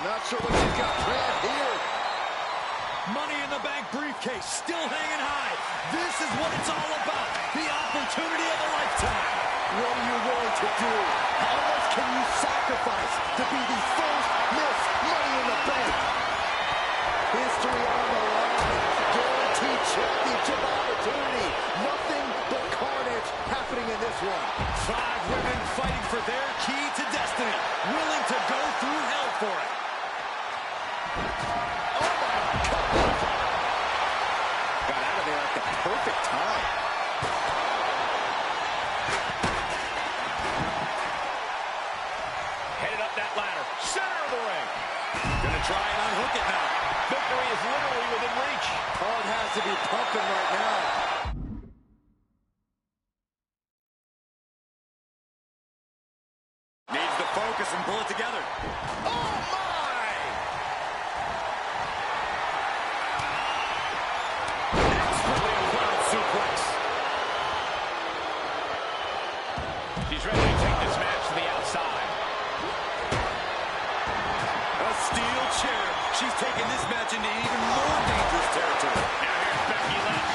Not sure what she's got planned here. Money in the Bank briefcase still hanging high. This is what it's all about. The opportunity of a lifetime. What are you willing to do? How much can you sacrifice to be the first Miss Money in the Bank? History on the line. Guaranteed championship opportunity. Nothing but carnage happening in this one. 5 women fighting for their key to destiny. Willing to go through hell for it. Oh my God! Got out of there at the perfect time. Headed up that ladder. Center of the ring. Gonna try and unhook it now. Victory is literally within reach. Heart has to be pumping right now. Needs to focus and pull it together. Oh my! Expertly applied suplex. She's ready to take this match to the outside. A steel chair. She's taking this match into even more dangerous territory. Now here's Becky Lynch.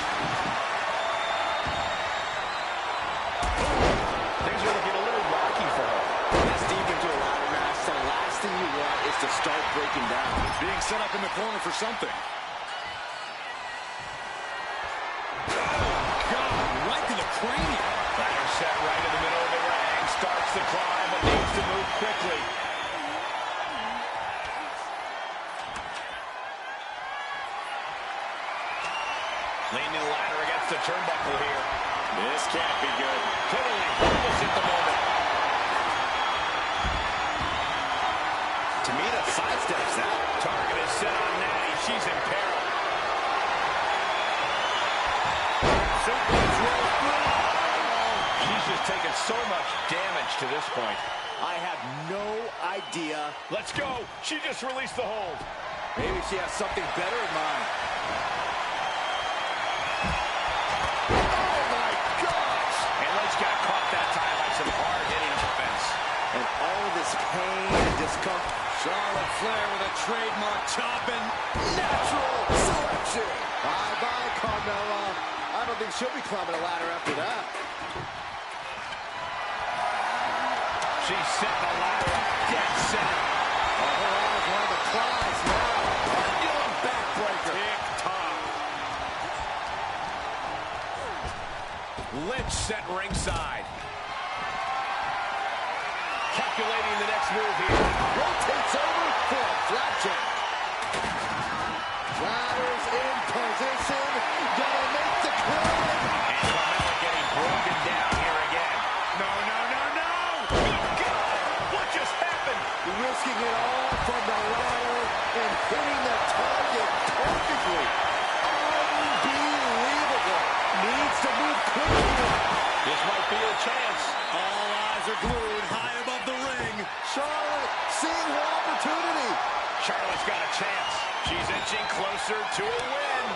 Things are looking a little rocky for her. This deep into a ladder match, the last thing you want is to start breaking down. Being set up in the corner for something. God, right to the cranium. Ladder set right in the middle of the ring. Starts the climb, but needs to move quickly. Leaning the ladder against the turnbuckle here. This can't be good. Totally hopeless at the moment. Tamina sidesteps that. Target is set on Natty. She's in peril. Suplex roll through. She's just taken so much damage to this point. I have no idea. Let's go. She just released the hold. Maybe she has something better in mind. Oh my gosh! And Lynch got caught that time by some hard-hitting offense. And all of this pain and discomfort. Charlotte Flair with a trademark chop and Natural selection. Bye-bye, Carmella. I don't think she'll be climbing a ladder after that. She's setting the ladder up dead center. Oh, her eyes are on the prize now. Pendulum backbreaker. Tick-tock. Lynch set ringside. Calculating the next move here. Rotates over for a flapjack. Ladders in position. Gonna make the climb. And Carmella getting broken down here again. No, no, no, no! Good God! What just happened? Risking it all from the ladder and hitting the target perfectly. closer to a win.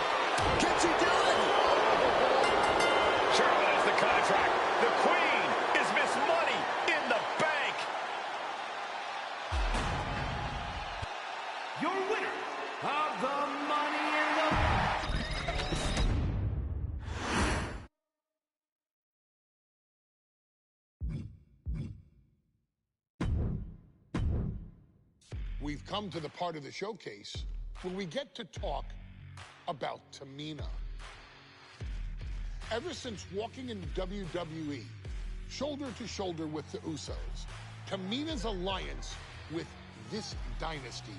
Can she do it? Charlotte has the contract. The Queen is Miss Money in the Bank. Your winner of the Money in the We've come to the part of the showcase where we get to talk about Tamina. Ever since walking in WWE, shoulder to shoulder with the Usos, Tamina's alliance with this dynasty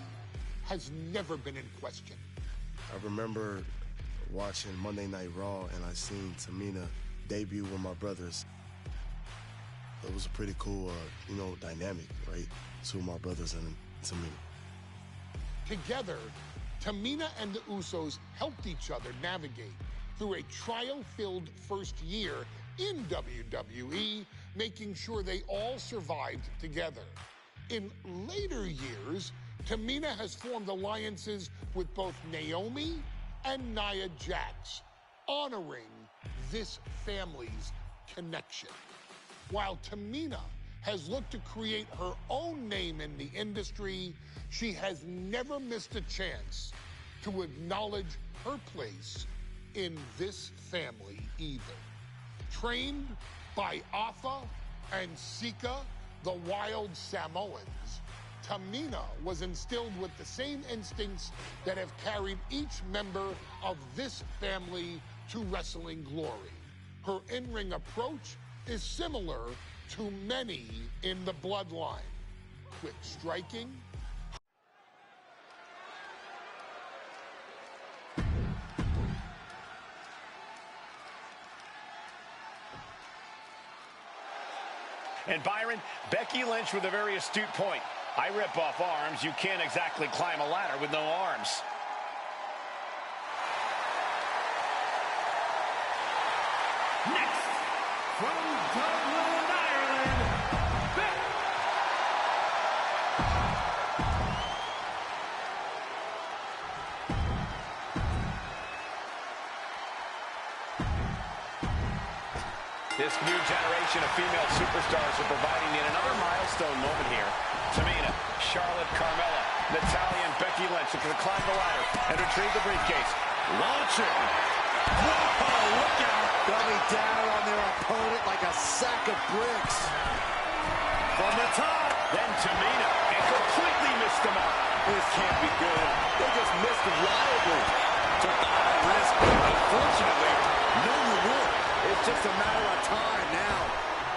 has never been in question. I remember watching Monday Night Raw and I seen Tamina debut with my brothers. It was a pretty cool, dynamic, right? Two of my brothers and Tamina. Together, Tamina and the Usos helped each other navigate through a trial-filled first year in WWE, making sure they all survived together. In later years, Tamina has formed alliances with both Naomi and Nia Jax, honoring this family's connection. While Tamina has looked to create her own name in the industry, she has never missed a chance to acknowledge her place in this family either. Trained by Afa and Sika, the wild Samoans, Tamina was instilled with the same instincts that have carried each member of this family to wrestling glory. Her in-ring approach is similar to many in the bloodline. Quick striking, And Byron, Becky Lynch with a very astute point. I rip off arms. You can't exactly climb a ladder with no arms. next from Dublin, Ireland, Becky. This new generation of female superstars are providing yet another milestone moment here. Tamina, Charlotte, Carmella, Natalya, and Becky Lynch looking to climb the ladder and retrieve the briefcase. Launching. Whoa, look out. Coming down on their opponent like a sack of bricks. From the top. Then Tamina, and completely missed the mark. This can't be good. They just missed it wildly. Took the high risk, but unfortunately, no reward. It's just a matter of time now.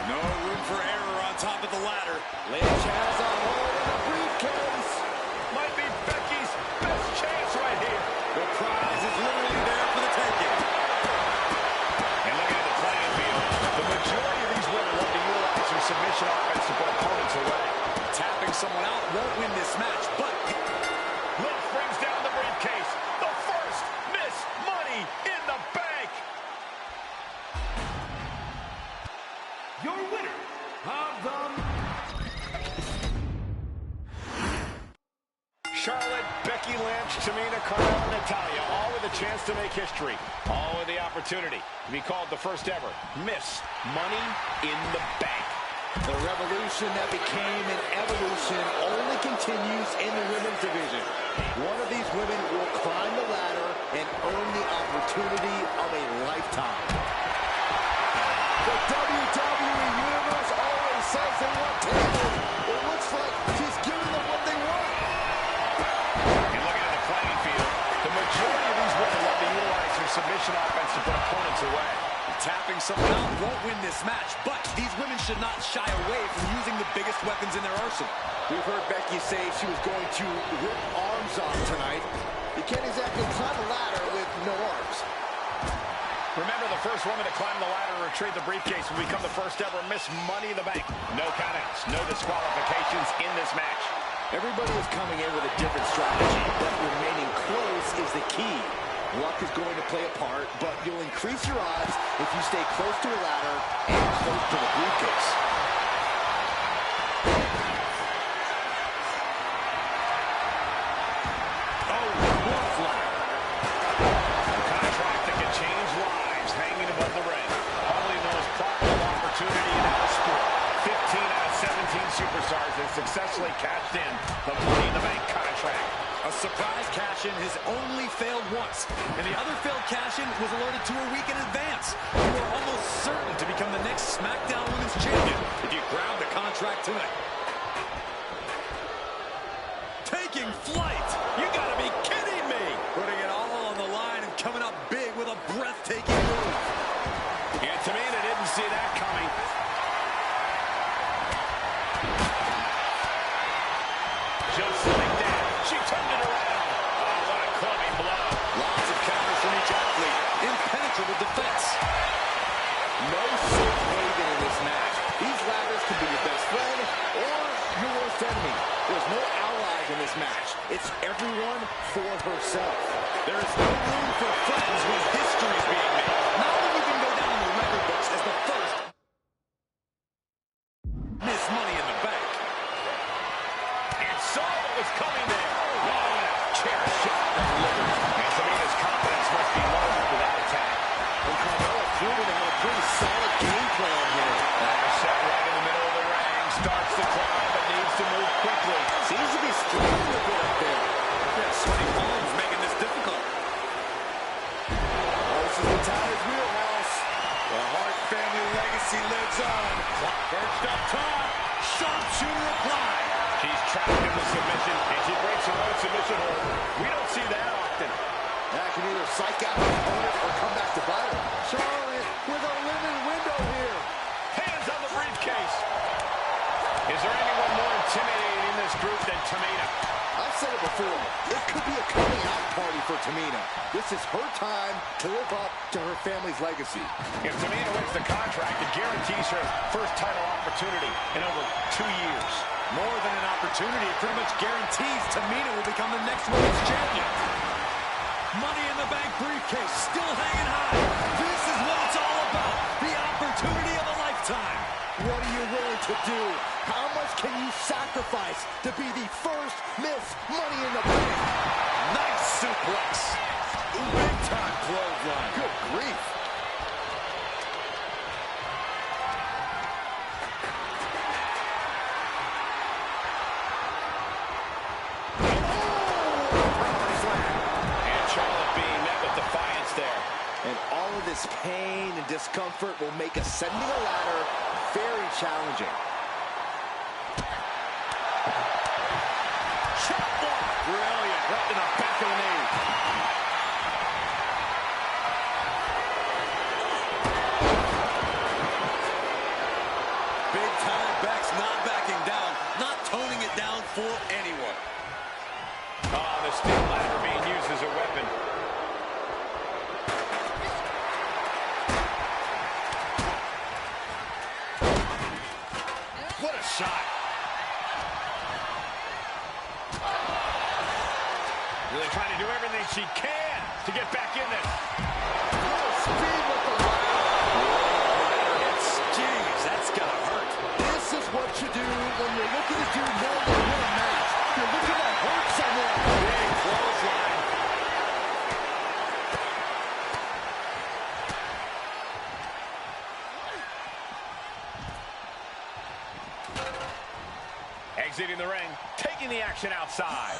No room for error on top of the ladder. Lynch has a hold of the briefcase. Might be Becky's best chance right here. The prize is literally there for the taking. And looking at the playing field, the majority of these women love to utilize their submission offense to put opponents away. Tapping someone out won't win this match, but Lynch brings down the briefcase. The first Miss Money in the Bank. Your winner of the Charlotte, Becky Lynch, Tamina, Carmella, Natalya, all with a chance to make history. All with the opportunity to be called the first ever Miss Money in the Bank. The revolution that became an evolution only continues in the women's division. One of these women will climb the ladder and earn the opportunity of a lifetime. The WWE Universe always says they want tables. It looks like she's giving them what they want. And looking at the playing field, the majority of these women love to utilize their submission offense to put opponents away. tapping someone out won't win this match. But these women should not shy away from using the biggest weapons in their arsenal. We've heard Becky say she was going to rip arms off tonight. You can't exactly climb a ladder with no arms. Remember, the first woman to climb the ladder and retrieve the briefcase will become the first ever Miss Money in the Bank. No countouts, no disqualifications in this match. Everybody is coming in with a different strategy, but remaining close is the key. Luck is going to play a part, but you'll increase your odds if you stay close to a ladder and close to the briefcase. cash-in has only failed once, and the other failed cash-in was alerted to a week in advance. You are almost certain to become the next SmackDown Women's Champion if you grab the contract tonight. Taking flight! You gotta be kidding me! Putting it all on the line and coming up big with a breathtaking move. And Tamina didn't see that coming. Just like that, she turned it around. Oh, what a clubbing blow. Lots of counters from each athlete. Impenetrable defense. No safe haven in this match. These ladders can be your best friend or your worst enemy. There's no allies in this match. It's everyone for herself. There is no room for friends when history is being made. Not when you can go down in the record books as the first Miss Money in the Bank. And saw what was coming there. Oh, chair shot delivered. And Tamina's confidence must be low after that attack. And Carmella proving to have a pretty solid game plan here. Set right in the middle of the ring. Starts to climb, but needs to move quickly. Seems to be struggling a bit up there. Yeah, sweaty palms making this difficult. This is the Titans' wheelhouse. The Hart family legacy lives on. Perched up top. Sharpshooter apply. She's trapped in the submission, and she breaks her own submission hold. We don't see that often. That can either psych out the opponent or come back to bite her. Charlotte with a limited window here. Hands on the briefcase. Is there anyone more intimidating in this group than Tamina? I've said it before. It could be a coming out party for Tamina. This is her time to live up to her family's legacy. If Tamina wins the contract, it guarantees her first title opportunity in over 2 years. More than an opportunity, it pretty much guarantees Tamina will become the next women's champion. Money in the Bank briefcase still hanging high. This is what it's all about. The opportunity of a lifetime. What are you willing to do? How much can you sacrifice to be the first Miss Money in the Bank? Nice suplex. Big time clothesline. Good grief. And Charlotte being met with defiance there. And all of this pain and discomfort will make ascending a ladder very challenging. Chop block. Brilliant. Right in the back of the knee. Big time Beck's not backing down, not toning it down for anyone. Oh, the steel ladder being used as a weapon. What a shot. Really trying to do everything she can to get back in this. Speed with the ladder. Jeez, that's gotta hurt. This is what you do when you're looking to do more than win a match. You're looking to hurt someone. Big clothesline. Exiting the ring, taking the action outside.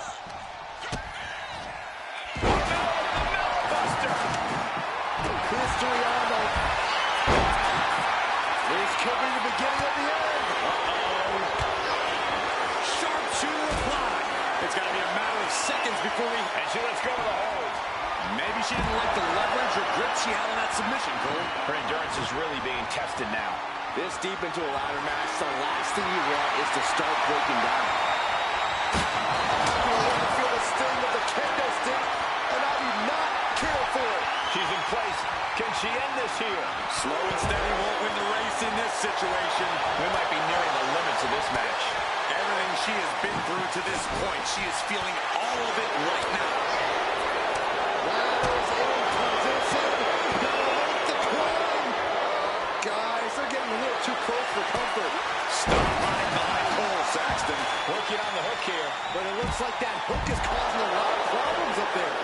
History on the... This could be the beginning of the end. Sharpshooter apply. It's got to be a matter of seconds before we... And she lets go of the hold. Maybe she didn't like the leverage or grip she had on that submission, Cole. Her endurance is really being tested now. This deep into a ladder match, the last thing you want is to start breaking down. You want to feel the sting of the kendo stick, and I do not care for it. She's in place. Can she end this here? Slow and steady won't win the race in this situation. We might be nearing the limits of this match. Everything she has been through to this point, she is feeling all of it right now. Ladders in position. Gotta make the climb. Guys, they're getting a little too close for comfort. Stop right behind Cole, Saxton. Working on the hook here. But it looks like that hook is causing a lot of problems up there.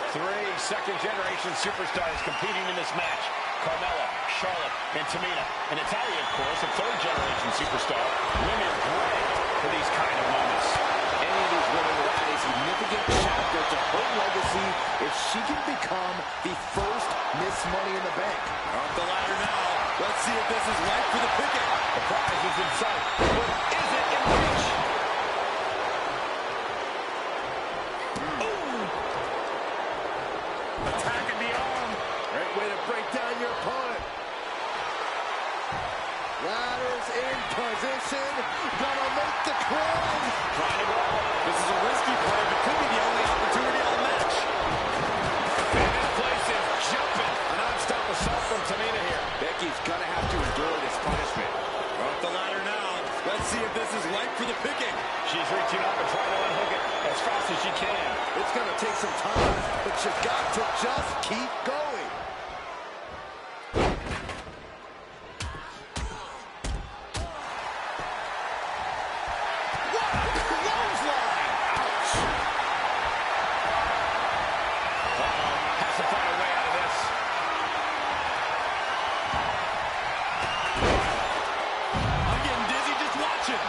3 second-generation superstars competing in this match. Carmella, Charlotte, and Tamina. And Natalya, of course, a third-generation superstar. Women bred for these kind of moments. And Tamina is willing to add a significant chapter to her legacy if she can become the first Miss Money in the Bank. Up the ladder now. Let's see if this is right for the picking. The prize is in sight, but is it in reach? Attacking the arm. Great way to break down your opponent. Ladders in position. Gonna make the climb. Trying to go. This is a risky play, but could be the only opportunity of the match. And this place is jumping. A non-stop assault from Tamina here. Becky's gonna have to endure this punishment. Up the ladder now. Let's see if this is right for the picking. She's reaching up and trying to unhook it as fast as she can. It's gonna take some time, but you got to just keep going. What a clothesline! Ouch! Has to find a way out of this. I'm getting dizzy just watching.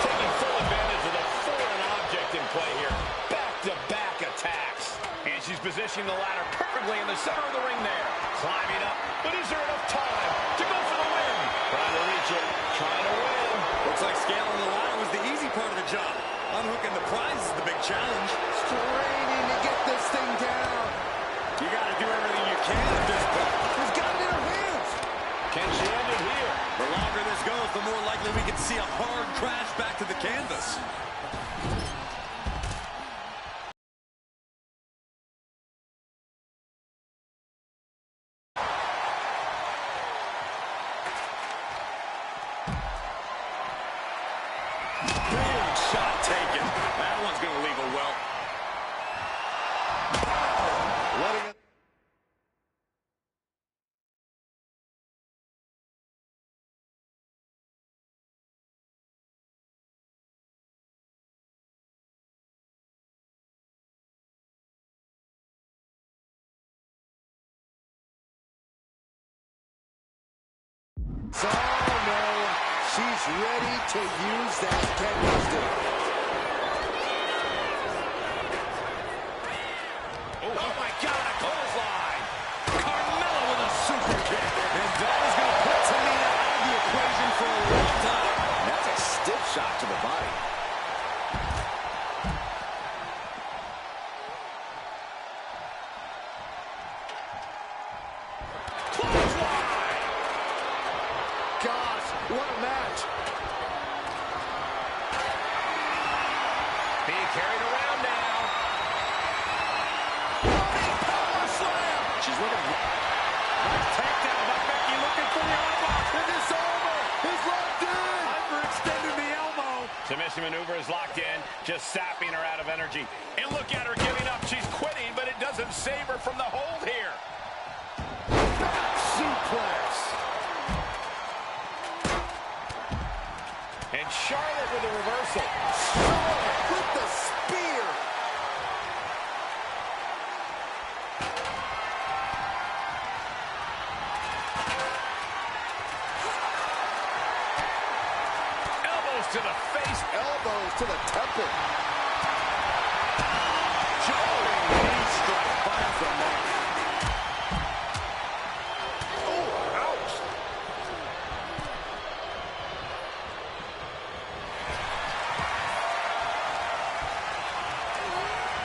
Taking full advantage of the foreign object in play here. Back-to-back attacks. And she's positioning the ladder perfectly in the center of the ring there. Climbing up, but is there enough time to go for the win? Trying to reach it, trying to win. Looks like scaling the ladder was the easy part of the job. Unhooking the prize is the big challenge. Straining to get this thing down. You got to do everything you can at this point. She's got it in her hands. Can she end it here? The longer this goes, the more likely we can see a hard crash back to the canvas. Big shot taken. That one's going to leave a well. Letting it. So no, she's ready to use that kendo stick. Oh my God, a clothesline. Carmella with a super kick. And that is going to put Tamina out of the equation for a long time. That's a stiff shot to the body. Clothesline. Gosh, what a match. Being carried around now. Power slam. She's looking. Nice takedown by Becky, looking for the armbar. It is over. He's locked in. Hyperextending the elbow. Submission maneuver is locked in, just sapping her out of energy. And look at her giving up. She's quitting, but it doesn't save her from the hold here. Back suplex. And Charlotte with a reversal. Charlotte with the spear. Elbows to the face. Elbows to the temple. Jarring knee strike finds the mark. Oh, ouch.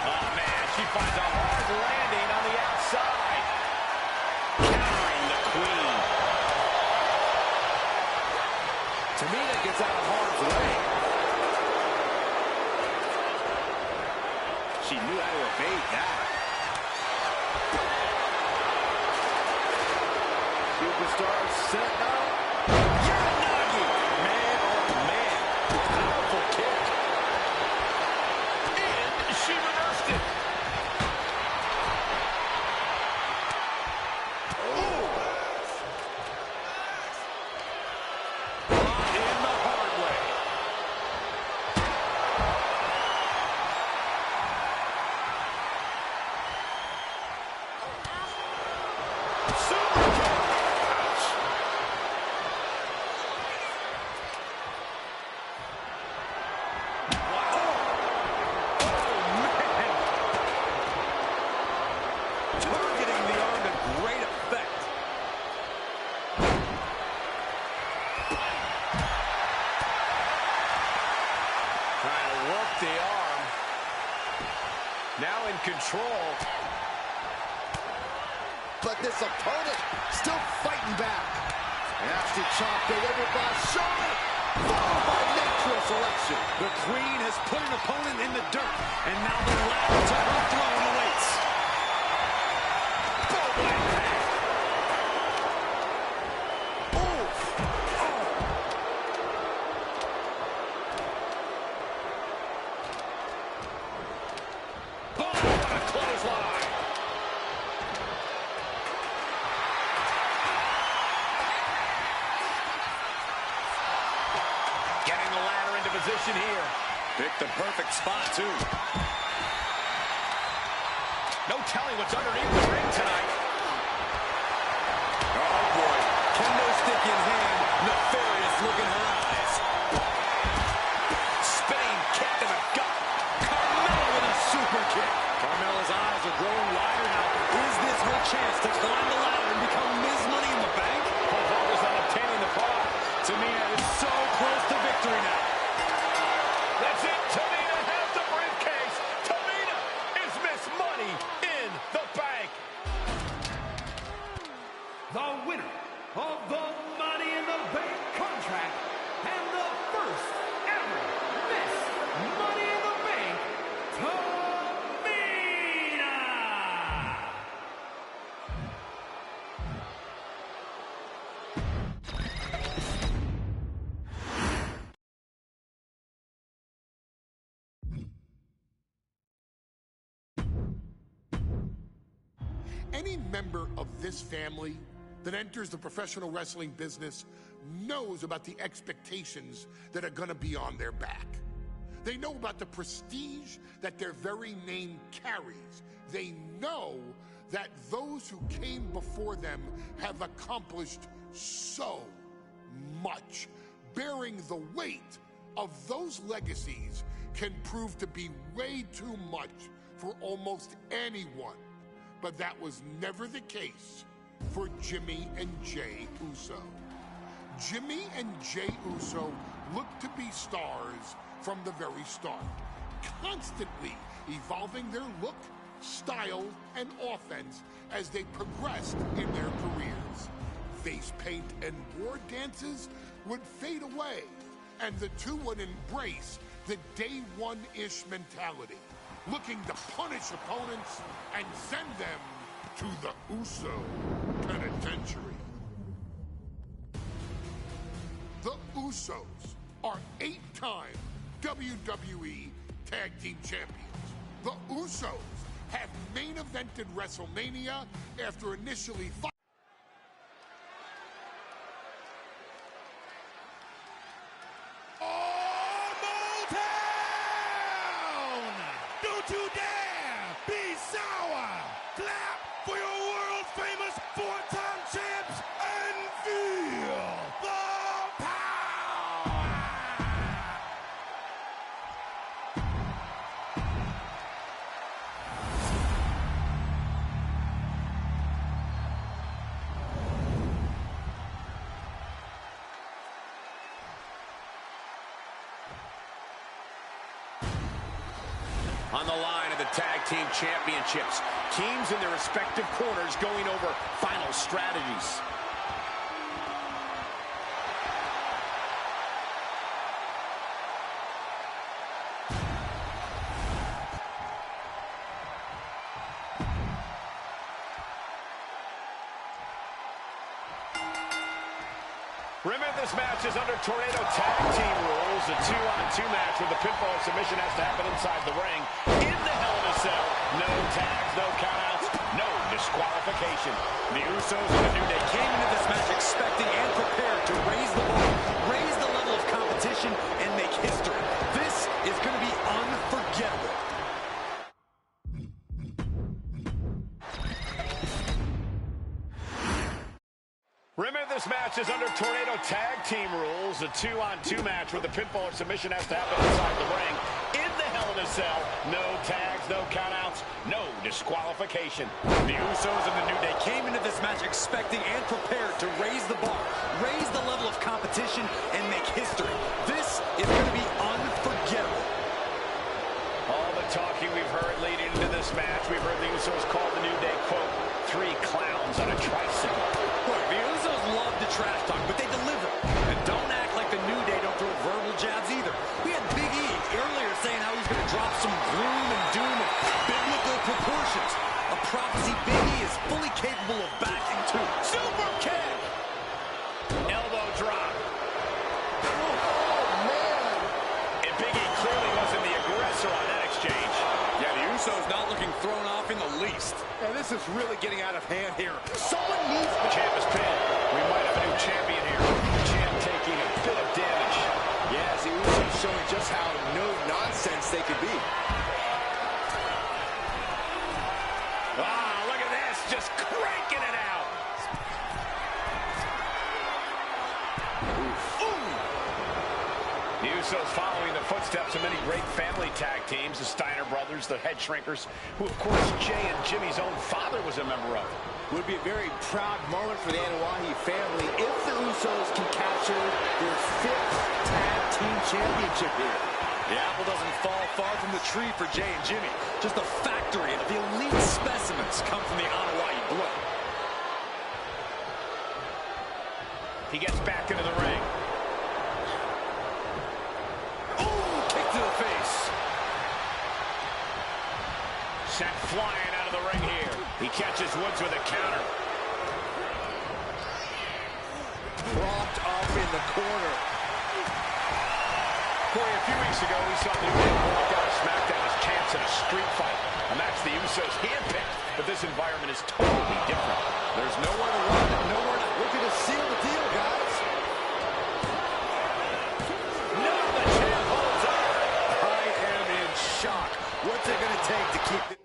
Oh, man, she finds a hard landing on the outside. Countering the queen. Tamina gets out of harm's way. She knew how to evade that. Superstar set up. Uranagi. Man, oh man. Powerful kick. And she reversed it. In the hard way. Now in control. But this opponent still fighting back. Nasty chop delivered by Shawn, followed by natural selection. The Queen has put an opponent in the dirt, and now the ladder to her throne awaits. Boom, impact. Oof. Oh. Oh, what a clothesline. Getting the ladder into position here. Picked the perfect spot, too. No telling what's underneath the ring tonight. Oh, boy. Kendo stick in hand. Nefarious look in her eyes. Spinning kick to the gut. Carmella with a super kick. Carmella's eyes are growing wider now. Is this her chance to climb the ladder and become Ms. Money in the Bank? Her focus on obtaining the prize. Tamina is so close to victory now. That's it. Tamina has the briefcase. Tamina is Miss Money in the Bank. The winner of the Money in the Bank contract and the first ever Miss Money in the Bank, Tamina! Any member of this family that enters the professional wrestling business knows about the expectations that are going to be on their back. They know about the prestige that their very name carries. They know that those who came before them have accomplished so much. Bearing the weight of those legacies can prove to be way too much for almost anyone. But that was never the case for Jimmy and Jey Uso. Jimmy and Jey Uso looked to be stars from the very start, constantly evolving their look, style, and offense as they progressed in their careers. Face paint and war dances would fade away, and the two would embrace the day one-ish mentality, looking to punish opponents and send them to the Uso Penitentiary. The Usos are 8-time WWE Tag Team Champions. The Usos have main evented WrestleMania after initially fighting. Don't you dare be sour! Clap for your world-famous four-time champs and feel the power! On the line of the Tag Team Championships, teams in their respective corners going over final strategies. Remember, this match is under Tornado Tag Team rules. A 2-on-2 match where the pinfall submission has to happen inside the ring. In the Hell in a Cell, no tags, no countouts, no disqualification. The Usos and the New Day came into this match expecting and prepared to raise the bar, raise the level of competition, and make history. This is going to be unforgettable. Remember, this match is under Tornado Tag Team rules. A 2-on-2 match where the pinfall or submission has to happen inside the ring. In the Hell in a Cell, no tags, no countouts, no disqualification. The Usos and the New Day came into this match expecting and prepared to raise the bar, raise the level of competition, and make history. This is going to be unforgettable. All the talking we've heard leading into beast. And this is really getting out of hand here. Someone needs to... Champ is pinned. We might have a new champion here. Champ taking a bit of damage. Yes, the Usos showing just how no-nonsense they could be. Ah, look at this. Just cranking it out. The Usos following the footsteps of many great family tag teams, the Steiner brothers, the Head Shrinkers, who, of course, Jay and Jimmy's own father was a member of. Would be a very proud moment for the Anoa'i family if the Usos can capture their 5th tag team championship here. The apple doesn't fall far from the tree for Jay and Jimmy. Just a factory of the elite specimens come from the Anoa'i blood. He gets back into the ring. Sent flying out of the ring here. He catches Woods with a counter. Propped up in the corner. Corey, a few weeks ago, we saw New Day walk out of SmackDown as champs in a street fight. A match the Usos handpicked, but this environment is totally different. There's nowhere to run and nowhere to... Looking to seal the deal, guys. No, the champ holds on. I am in shock. What's it going to take to keep it?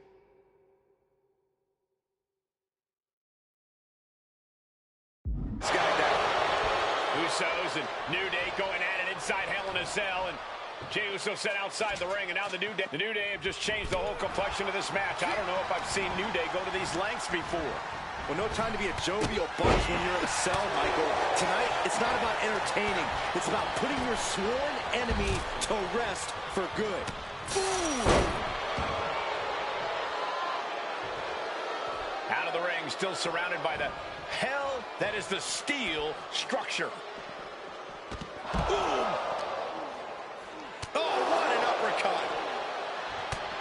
Usos and New Day going at it inside Hell in a Cell, and Jey Uso set outside the ring, and now the New Day have just changed the whole complexion of this match. I don't know if I've seen New Day go to these lengths before. Well, no time to be a jovial bunch when you're in a cell, Michael. Tonight, it's not about entertaining. It's about putting your sworn enemy to rest for good. Out of the ring, still surrounded by the hell that is the steel structure. Boom. Oh, what an uppercut.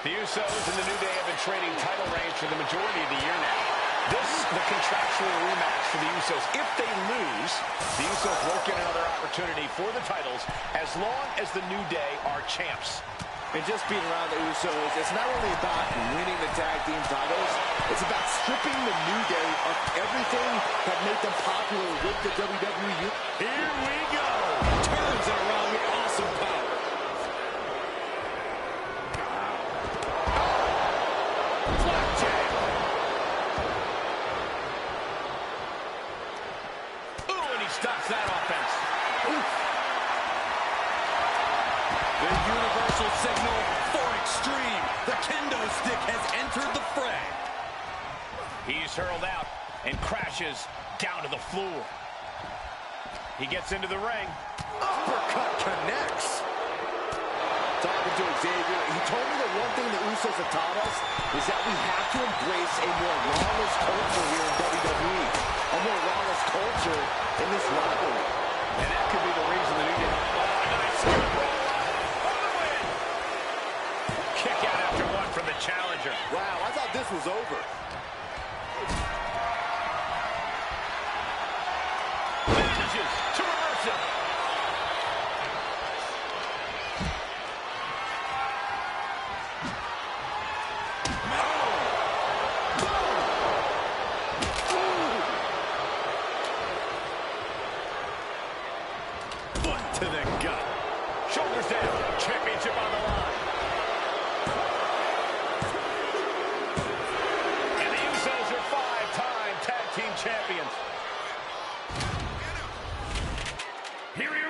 The Usos and the New Day have been trading title reigns for the majority of the year now. This is the contractual rematch for the Usos. If they lose, the Usos won't get another opportunity for the titles as long as the New Day are champs. And just being around the Usos, it's not only about winning the tag team titles, it's about stripping the New Day of everything that made them popular with the WWE. Here we go. Turns it around with awesome power. Flapjack. Ooh, and he stops that offense. Oof. The universal signal for extreme. The kendo stick has entered the fray. He's hurled out and crashes down to the floor. He gets into the ring. Uppercut connects. Talking to Xavier, he told me that one thing the Usos have taught us is that we have to embrace a more lawless culture here in WWE. A more lawless culture in this rivalry. And that could be the reason the New Day... Oh, nice good roll for the win. Kick out after one from the challenger. Wow, I thought this was over. Manages to reverse it. Foot to the gut. Shoulders down. Championship on the line. And the Usos are 5-time tag team champions. Here he